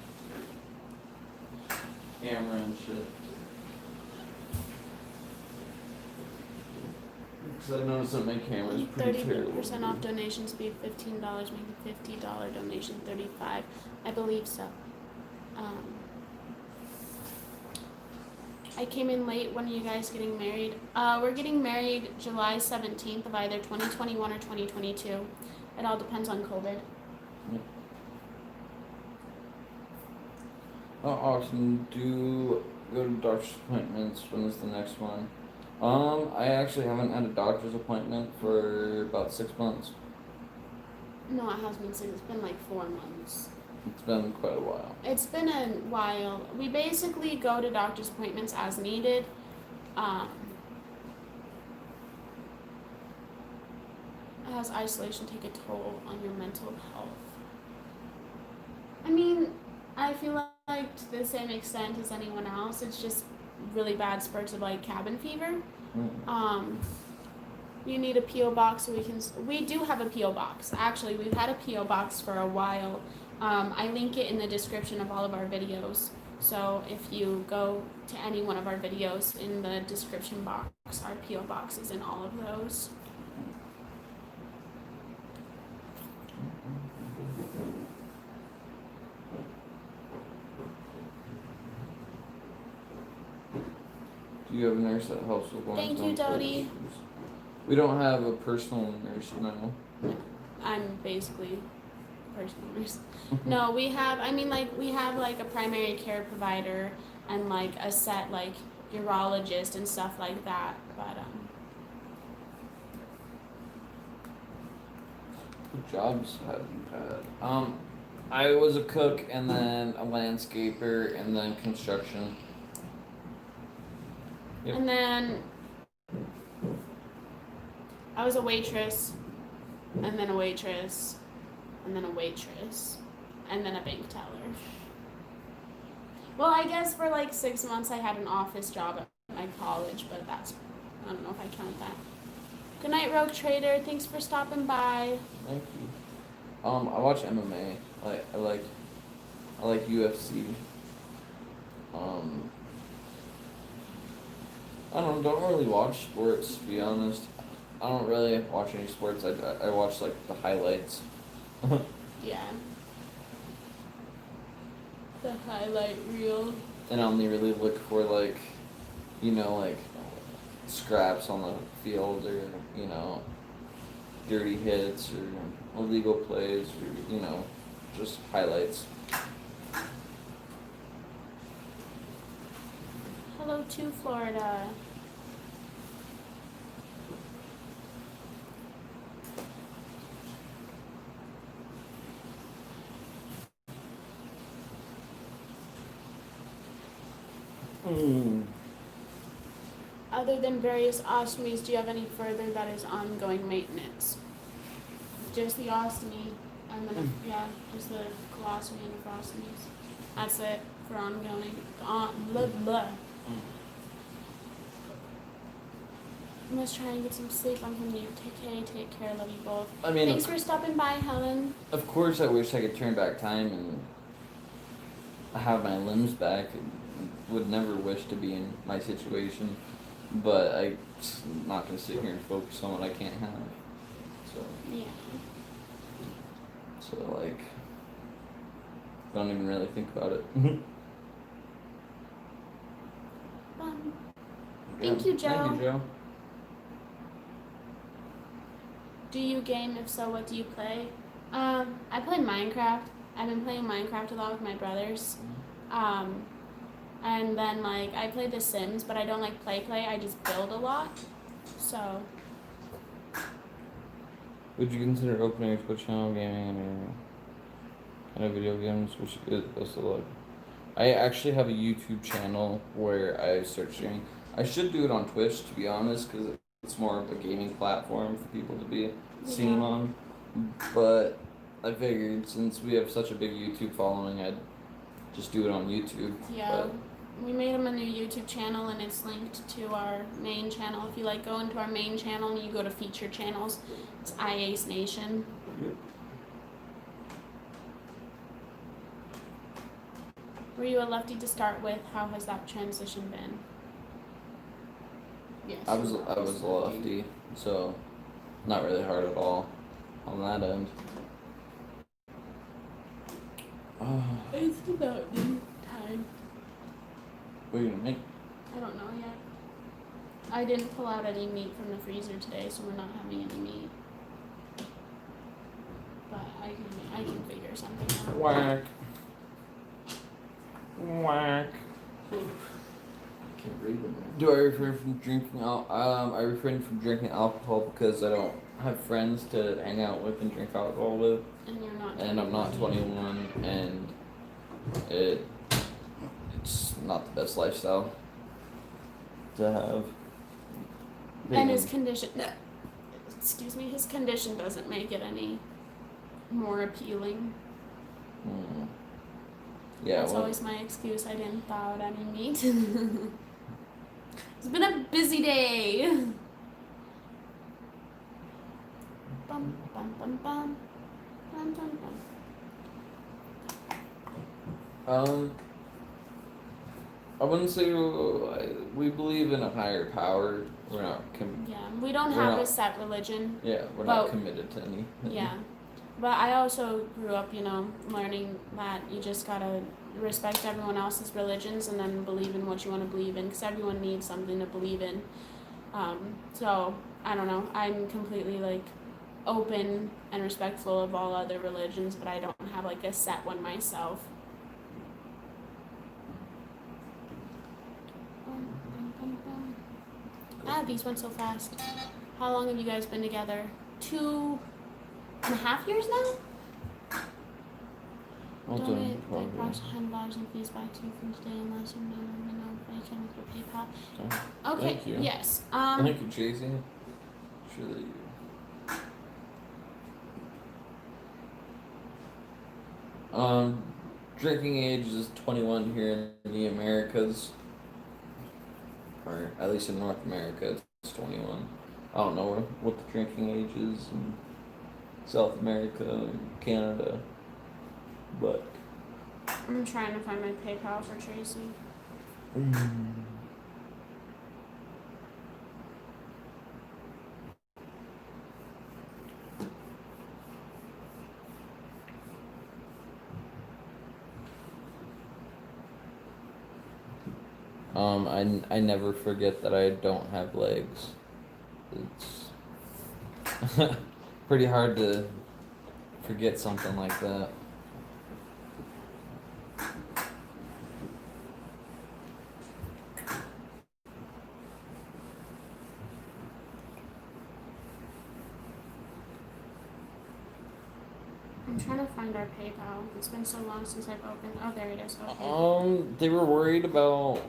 camera and shit. Because I noticed that my camera is pretty terrible. 30% off donations be $15, maybe $50 donation, $35. I believe so. I came in late. When are you guys getting married? We're getting married July 17th of either 2021 or 2022. It all depends on COVID. How often do you go to doctor's appointments? When is the next one? I actually haven't had a doctor's appointment for about 6 months. No, it has been 6. It's been like 4 months. It's been quite a while. It's been a while. We basically go to doctor's appointments as needed. Has isolation take a toll on your mental health? I mean, I feel like to the same extent as anyone else, it's just really bad spurts of like cabin fever. You need a P.O. box so we do have a P.O. box. Actually, we've had a P.O. box for a while. I link it in the description of all of our videos. So if you go to any one of our videos in the description box, our P.O. box is in all of those. Do you have a nurse that helps with Thank you, Dodie. We don't have a personal nurse, no. I'm basically a personal nurse. No, we have like a primary care provider and like a set like urologist and stuff like that. But What jobs have you had? I was a cook and then a landscaper and then construction. Yep. And then I was a waitress, and then a waitress, and then a waitress, and then a bank teller. Well, I guess for like 6 months I had an office job at my college, but I don't know if I count that. Good night, Rogue Trader. Thanks for stopping by. Thank you. I watch MMA. I like UFC. I don't really watch sports, to be honest. I don't really watch any sports. I watch like the highlights. Yeah. The highlight reel. And I only really look for like scraps on the field or, dirty hits or illegal plays or, just highlights. Hello to Florida. Other than various ostomies, do you have any further that is ongoing maintenance? Just the ostomy, and then just the colostomy and nephrostomies. That's it for ongoing. Blah, blah. I must try and get some sleep. I'm from the UTK. Take care. Love you both. I mean, Thanks for stopping by, Helen. of course, I wish I could turn back time and have my limbs back. I would never wish to be in my situation, but I'm not gonna sit here and focus on what I can't have. So, Yeah. like, don't even really think about it. Thank you, Joe. Thank you, Joe. Do you game? If so, what do you play? I play Minecraft. I've been playing Minecraft a lot with my brothers. And then like I play The Sims, but I don't like play. I just build a lot. So. Would you consider opening a Twitch channel, gaming, and kind of video games, which is also like? I actually have a YouTube channel where I start streaming. I should do it on Twitch, to be honest, because it's more of a gaming platform for people to be seen on. But I figured since we have such a big YouTube following, I'd just do it on YouTube. Yeah. We made him a new YouTube channel, and it's linked to our main channel. If you like go into our main channel and you go to feature channels, it's iAce Nation. Yep. Were you a lefty to start with? How has that transition been? Yes. I was a lefty, so not really hard at all on that end. It's about time. What are you gonna make? I don't know yet. I didn't pull out any meat from the freezer today, so we're not having any meat. But I can figure something out. Whack. Whack. Can't read them. Do I refrain from drinking I refrain from drinking alcohol because I don't have friends to hang out with and drink alcohol with. And you're not. And I'm not 21, and it's not the best lifestyle to have. And his condition, his condition doesn't make it any more appealing. Yeah, That's always my excuse. I didn't thaw out any meat. It's been a busy day. Bum, bum, bum, bum. Bum, bum, bum. I wouldn't say we believe in a higher power. We're not. We don't have a set religion. Yeah, we're not committed to any. Yeah, but I also grew up, learning that you just gotta respect everyone else's religions and then believe in what you want to believe in, because everyone needs something to believe in. So I don't know. I'm completely open and respectful of all other religions, but I don't have a set one myself. These went so fast. How long have you guys been together? 2.5 years now? Donate approximately $100 in fees back to you from today unless you know if I can with your PayPal. Okay, Thank you. yes. Thank you, Chasey. Sure that you. Drinking age is 21 here in the Americas. Or at least in North America, it's 21. I don't know what the drinking age is in South America and Canada, but I'm trying to find my PayPal for Tracy. I never forget that I don't have legs. It's pretty hard to forget something like that. I'm trying to find our PayPal. It's been so long since I've opened. Oh, there it is. Okay. They were worried about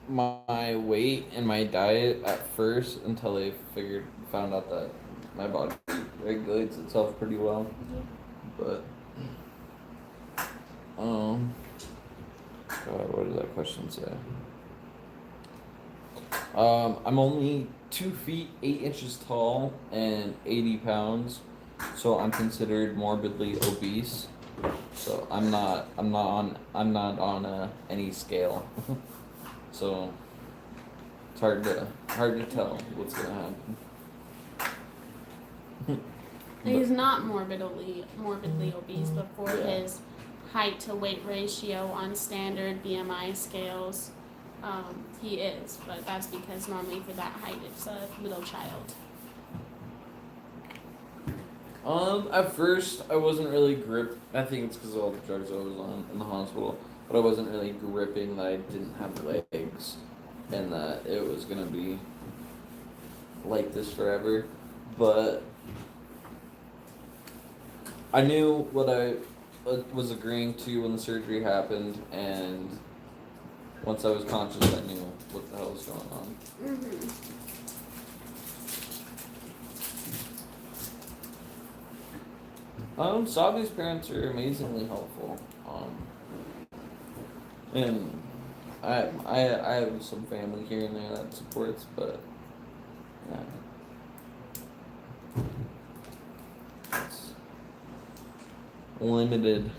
my weight and my diet at first until they found out that my body regulates itself pretty well. But God, what did that question say? I'm only 2 feet 8 inches tall and 80 pounds, so I'm considered morbidly obese. So I'm not on any scale. So it's hard to tell what's gonna happen. He's not morbidly obese, but for Yeah. his height to weight ratio on standard BMI scales, he is. But that's because normally for that height, it's a little child. At first I wasn't really I think it's because of all the drugs I was on in the hospital, but I wasn't really gripping that I didn't have legs, and that it was gonna be like this forever. But I knew what I was agreeing to when the surgery happened, and once I was conscious, I knew what the hell was going on. Mm-hmm. Sabi's parents are amazingly helpful. And I have some family here and there that supports, but yeah, it's limited.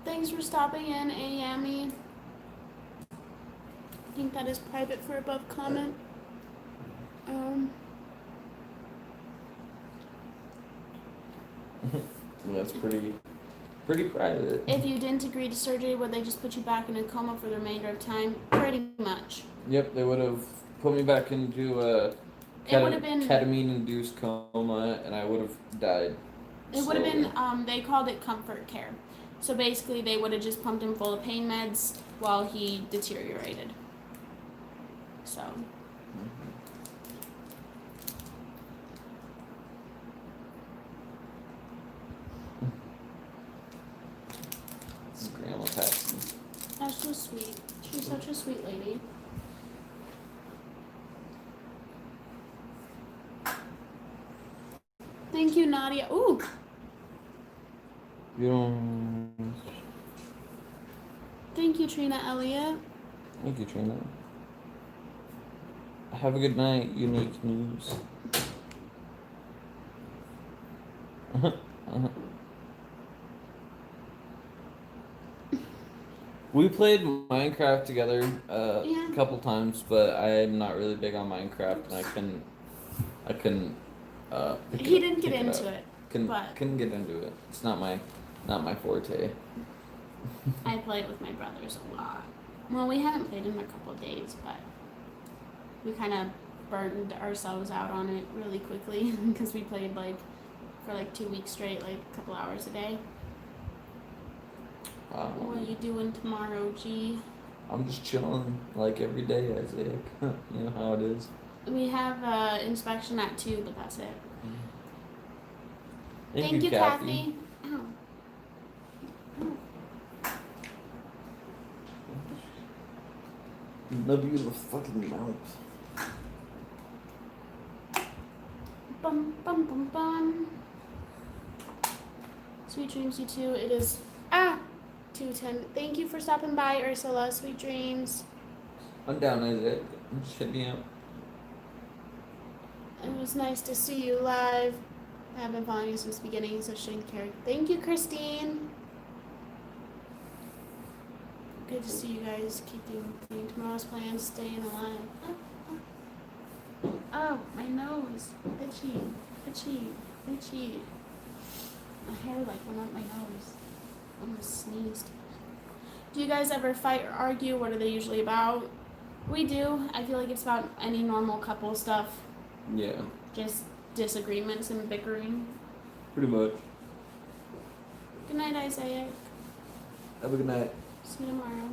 Thanks for stopping in, Amy. I think that is private for above comment. That's pretty private. If you didn't agree to surgery, would they just put you back in a coma for the remainder of time? Pretty much. Yep, they would have put me back into a It would have been. ketamine-induced coma, and I would have died. It would have been. They called it comfort care. So basically, they would have just pumped him full of pain meds while he deteriorated. So. This is Grandma Paxton. That's so sweet. She's such a sweet lady. Thank you, Nadia. Ooh. You don't. Thank you, Trina Elliott. Thank you, Trina. Have a good night, Unique News. We played Minecraft together Yeah. a couple times, but I'm not really big on Minecraft, and I couldn't. He didn't get into it. Couldn't get into it. It's not my forte. I play it with my brothers a lot. Well, we haven't played in a couple of days, but we kind of burned ourselves out on it really quickly because we played for 2 weeks straight, a couple hours a day. What are you doing tomorrow, G? I'm just chilling like every day, Isaac. You know how it is. We have inspection at 2, but that's it. Thank you, Kathy. Ow. Love you in the fucking mouth. Bum bum bum bum. Sweet dreams, you too. It is 2:10. Thank you for stopping by, Ursula. Sweet dreams. I'm down, Isaac. Just hit me up. It was nice to see you live. I have been following you since the beginning, so shouldn't care. Thank you, Christine. Good to see you guys. Keep doing tomorrow's plans, staying alive. Oh, my nose. Itchy. Itchy. Itchy. My hair went up my nose. Almost sneezed. Do you guys ever fight or argue? What are they usually about? We do. I feel like it's about any normal couple stuff. Yeah. Just disagreements and bickering. Pretty much. Good night, Isaiah. Have a good night. See you tomorrow.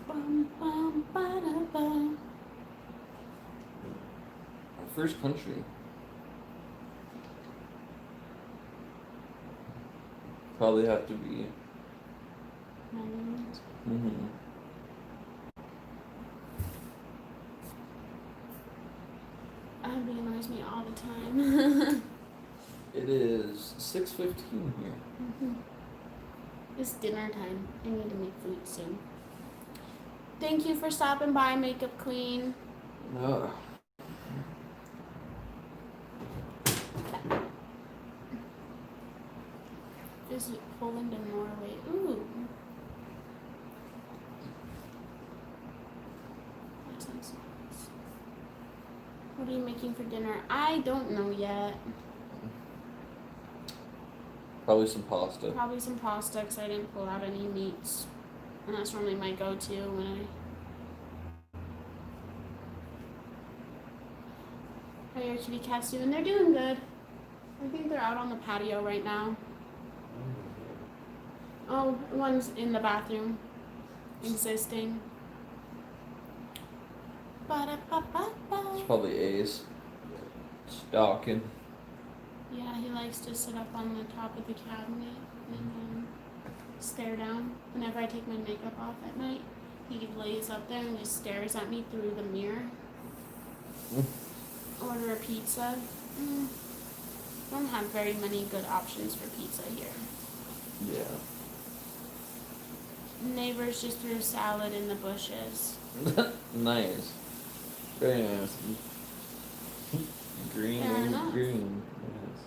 Bum, bum, ba-da, bum. first country. Probably have to be. Netherlands. Mm-hmm. Abby annoys me all the time. It is 6:15 here. It's dinner time. I need to make food soon. Thank you for stopping by, Makeup Queen. No. Visit Poland and Norway. Ooh. That sounds nice. What are you making for dinner? I don't know yet. Probably some pasta. Probably some pasta because I didn't pull out any meats. And that's normally my go-to when I... How are your kitty cats doing? They're doing good. I think they're out on the patio right now. Oh, one's in the bathroom. Existing. Ba-da-ba-ba-ba. It's probably Ace. Stalking. Yeah, he likes to sit up on the top of the cabinet and stare down. Whenever I take my makeup off at night, he lays up there and just stares at me through the mirror. Order a pizza. Don't have very many good options for pizza here. Yeah. Neighbors just threw salad in the bushes. Nice. Very nice. Green Fair and enough. green. Yes.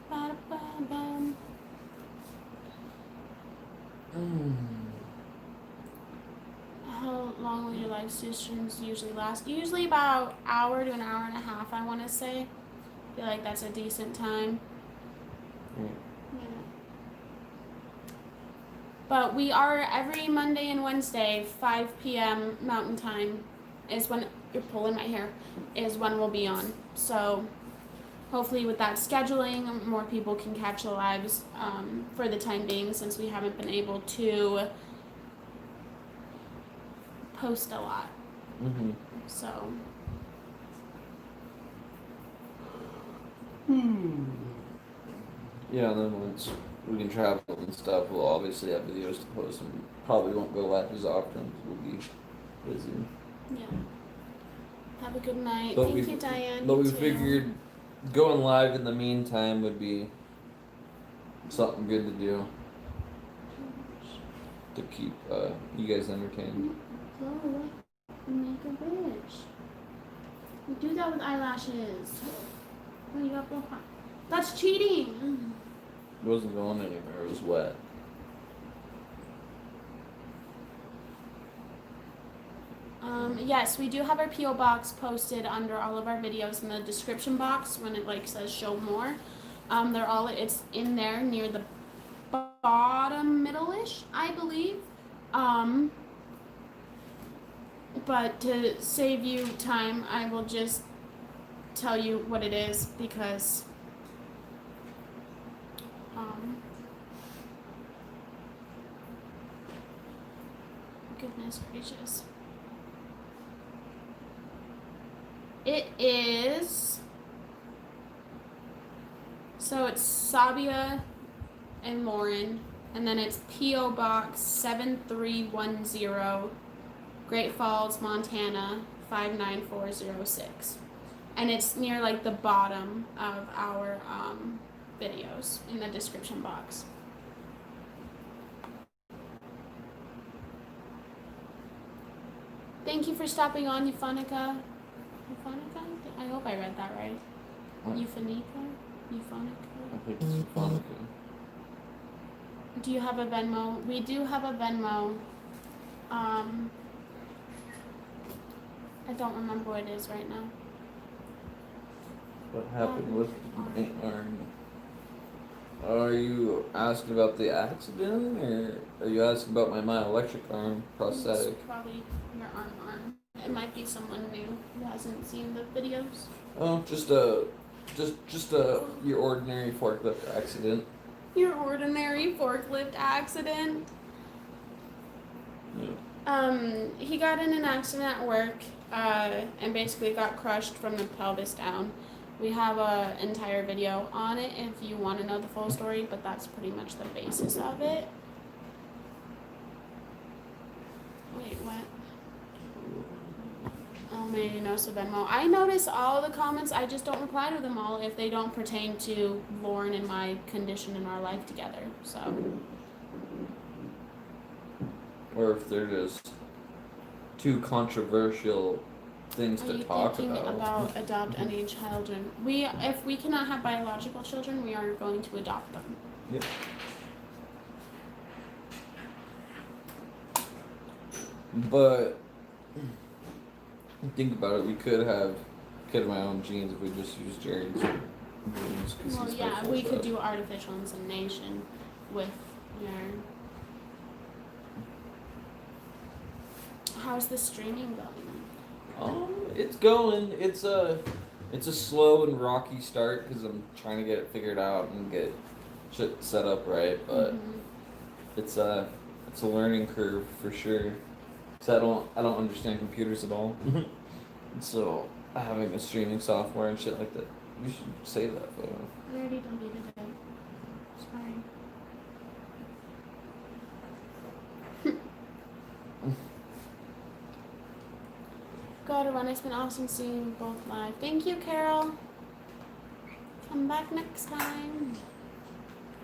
Ba-da-ba-bum. How long will your live sessions usually last? Usually about hour to an hour and a half, I want to say. I feel like that's a decent time. Yeah. Yeah. But we are every Monday and Wednesday, 5 p.m. Mountain Time is when you're pulling my hair, is when we'll be on. So hopefully with that scheduling, more people can catch the lives for the time being, since we haven't been able to post a lot. Mm-hmm. So Yeah, and then once we can travel and stuff, we'll obviously have videos to post and probably won't go live as often 'cause we'll be busy. yeah. Have a good night. But Thank we- you, Diane. But You we too. figured going live in the meantime would be something good to do to keep you guys entertained. Go and make a wish. You do that with eyelashes. Oh, you got blue heart. That's cheating. It wasn't going anywhere, it was wet. Yes, we do have our PO box posted under all of our videos in the description box when it like says show more. It's in there near the bottom middle-ish, I believe. But to save you time, I will just tell you what it is because goodness gracious. It is, so it's Sabia and Lauren, and then it's P.O. Box 7310, Great Falls, Montana 59406. And it's near like the bottom of our videos in the description box. Thank you for stopping on, Euphonica. Euphonica? I hope I read that right. What? Euphonica? Euphonica? I think it's fun. Do you have a Venmo? We do have a Venmo. I don't remember what it is right now. What happened with the arm? Are you asking about the accident, or are you asking about my myoelectric arm prosthetic? It's probably your arm. It might be someone new who hasn't seen the videos. Oh, just your ordinary forklift accident. Your ordinary forklift accident. Yeah. He got in an accident at work. and basically got crushed from the pelvis down. We have an entire video on it if you want to know the full story, but that's pretty much the basis of it. Wait, what? Oh, maybe no, so Venmo. I notice all the comments. I just don't reply to them all if they don't pertain to Lauren and my condition in our life together. So, Or if they're just too controversial things are to you talk thinking about. about adopt any children? If we cannot have biological children, we are going to adopt them. Yep. But think about it, we could have my own genes if we just use Jared's genes. 'Cause Well, he's yeah, my full we could set. do artificial insemination with your. How's the streaming going? It's going. It's a slow and rocky start because I'm trying to get it figured out and get shit set up right. But it's a learning curve for sure. So I don't understand computers at all. So having a streaming software and shit like that, you should save that photo. I already deleted it. Sorry. Go to run. It's been awesome seeing you both live. Thank you, Carol. Come back next time.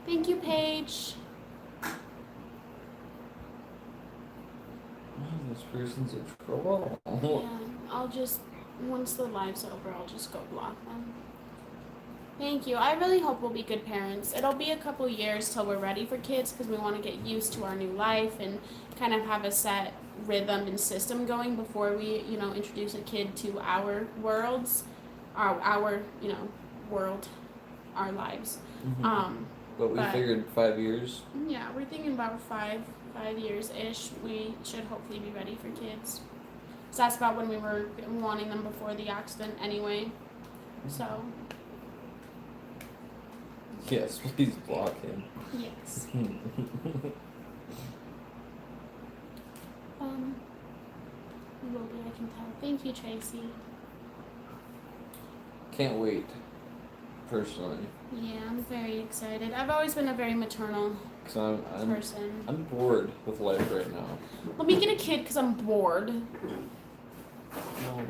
Thank you, Paige. Oh, this person's a troll. Yeah, I'll just, once the live's over, I'll just go block them. Thank you. I really hope we'll be good parents. It'll be a couple years till we're ready for kids because we want to get used to our new life and kind of have a set rhythm and system going before we, introduce a kid to our worlds, our world, our lives. But we but- figured 5 years. Yeah, we're thinking about five years-ish. We should hopefully be ready for kids. So that's about when we were wanting them before the accident anyway. So, Yes, please block him. yes. We will be, I can tell. Thank you, Tracy. Can't wait. Personally, Yeah, I'm very excited. I've always been a very maternal because person. I'm bored with life right now. Let me get a kid because I'm bored. No,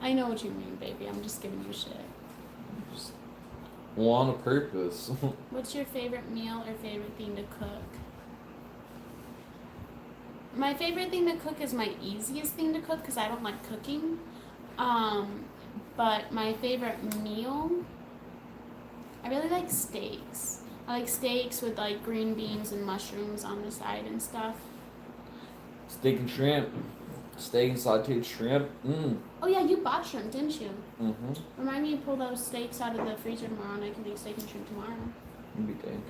I know what you mean, baby. I'm just giving you shit. just want a purpose. What's your favorite meal or favorite thing to cook? My favorite thing to cook is my easiest thing to cook because I don't like cooking. But my favorite meal, I really like steaks. I like steaks with like green beans and mushrooms on the side and stuff. Steak and shrimp. Steak and sauteed shrimp. Oh yeah, you bought shrimp, didn't you? Mm-hmm. Remind me to pull those steaks out of the freezer tomorrow and I can make steak and shrimp tomorrow. You'd be dank.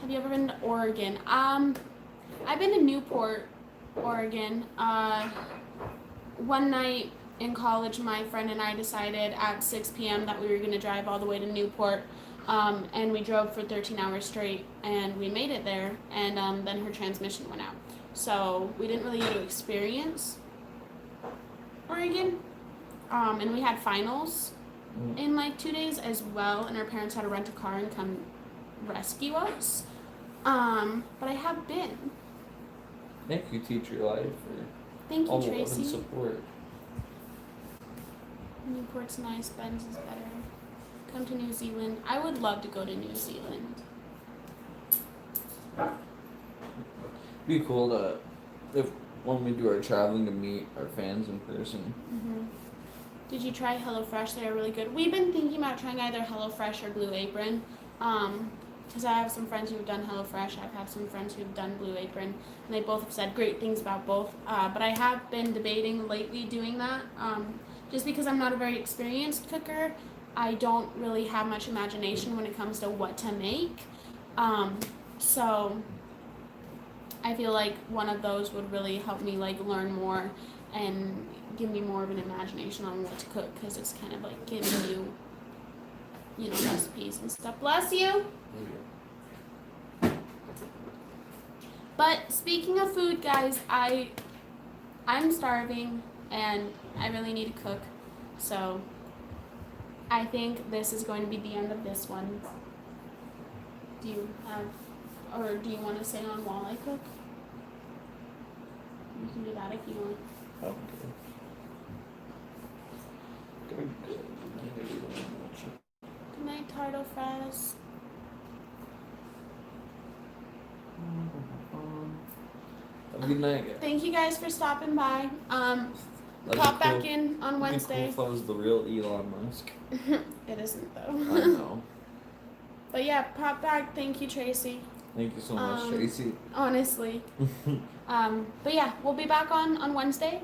Have you ever been to Oregon? I've been to Newport, Oregon. One night in college, my friend and I decided at 6 p.m. that we were going to drive all the way to Newport. And we drove for 13 hours straight, and we made it there, and then her transmission went out. So we didn't really get to experience Oregon. And we had finals in like 2 days as well, and our parents had to rent a car and come rescue us. But I have been. Thank you, Teacher Life, for Thank you, all the love and Tracy. support. Newport's nice, Ben's is better. Come to New Zealand. I would love to go to New Zealand. Be cool to, if when we do our traveling, to meet our fans in person. Did you try HelloFresh? They are really good. We've been thinking about trying either HelloFresh or Blue Apron. Because I have some friends who have done HelloFresh. I've had some friends who have done Blue Apron. And they both have said great things about both. But I have been debating lately doing that. Just because I'm not a very experienced cooker, I don't really have much imagination when it comes to what to make. So I feel like one of those would really help me like learn more and give me more of an imagination on what to cook, because it's kind of like giving you, recipes and stuff. Bless you. But speaking of food, guys, I'm starving. and I really need to cook. So I think this is going to be the end of this one. Do you have, or do you want to stay on while I cook? You can do that if you want. Okay. Good night, Tardo Fries. Have a good night. Thank you guys for stopping by. That'd Pop be cool. back in on It'd be Wednesday. cool if I was the real Elon Musk. It isn't I though. know. But yeah, pop back. Thank you, Tracy. Thank you so much, Tracy. Honestly. But yeah, we'll be back on Wednesday.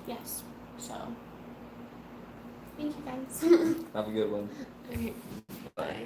Yes. So thank you guys. Have a good one. Okay. Bye.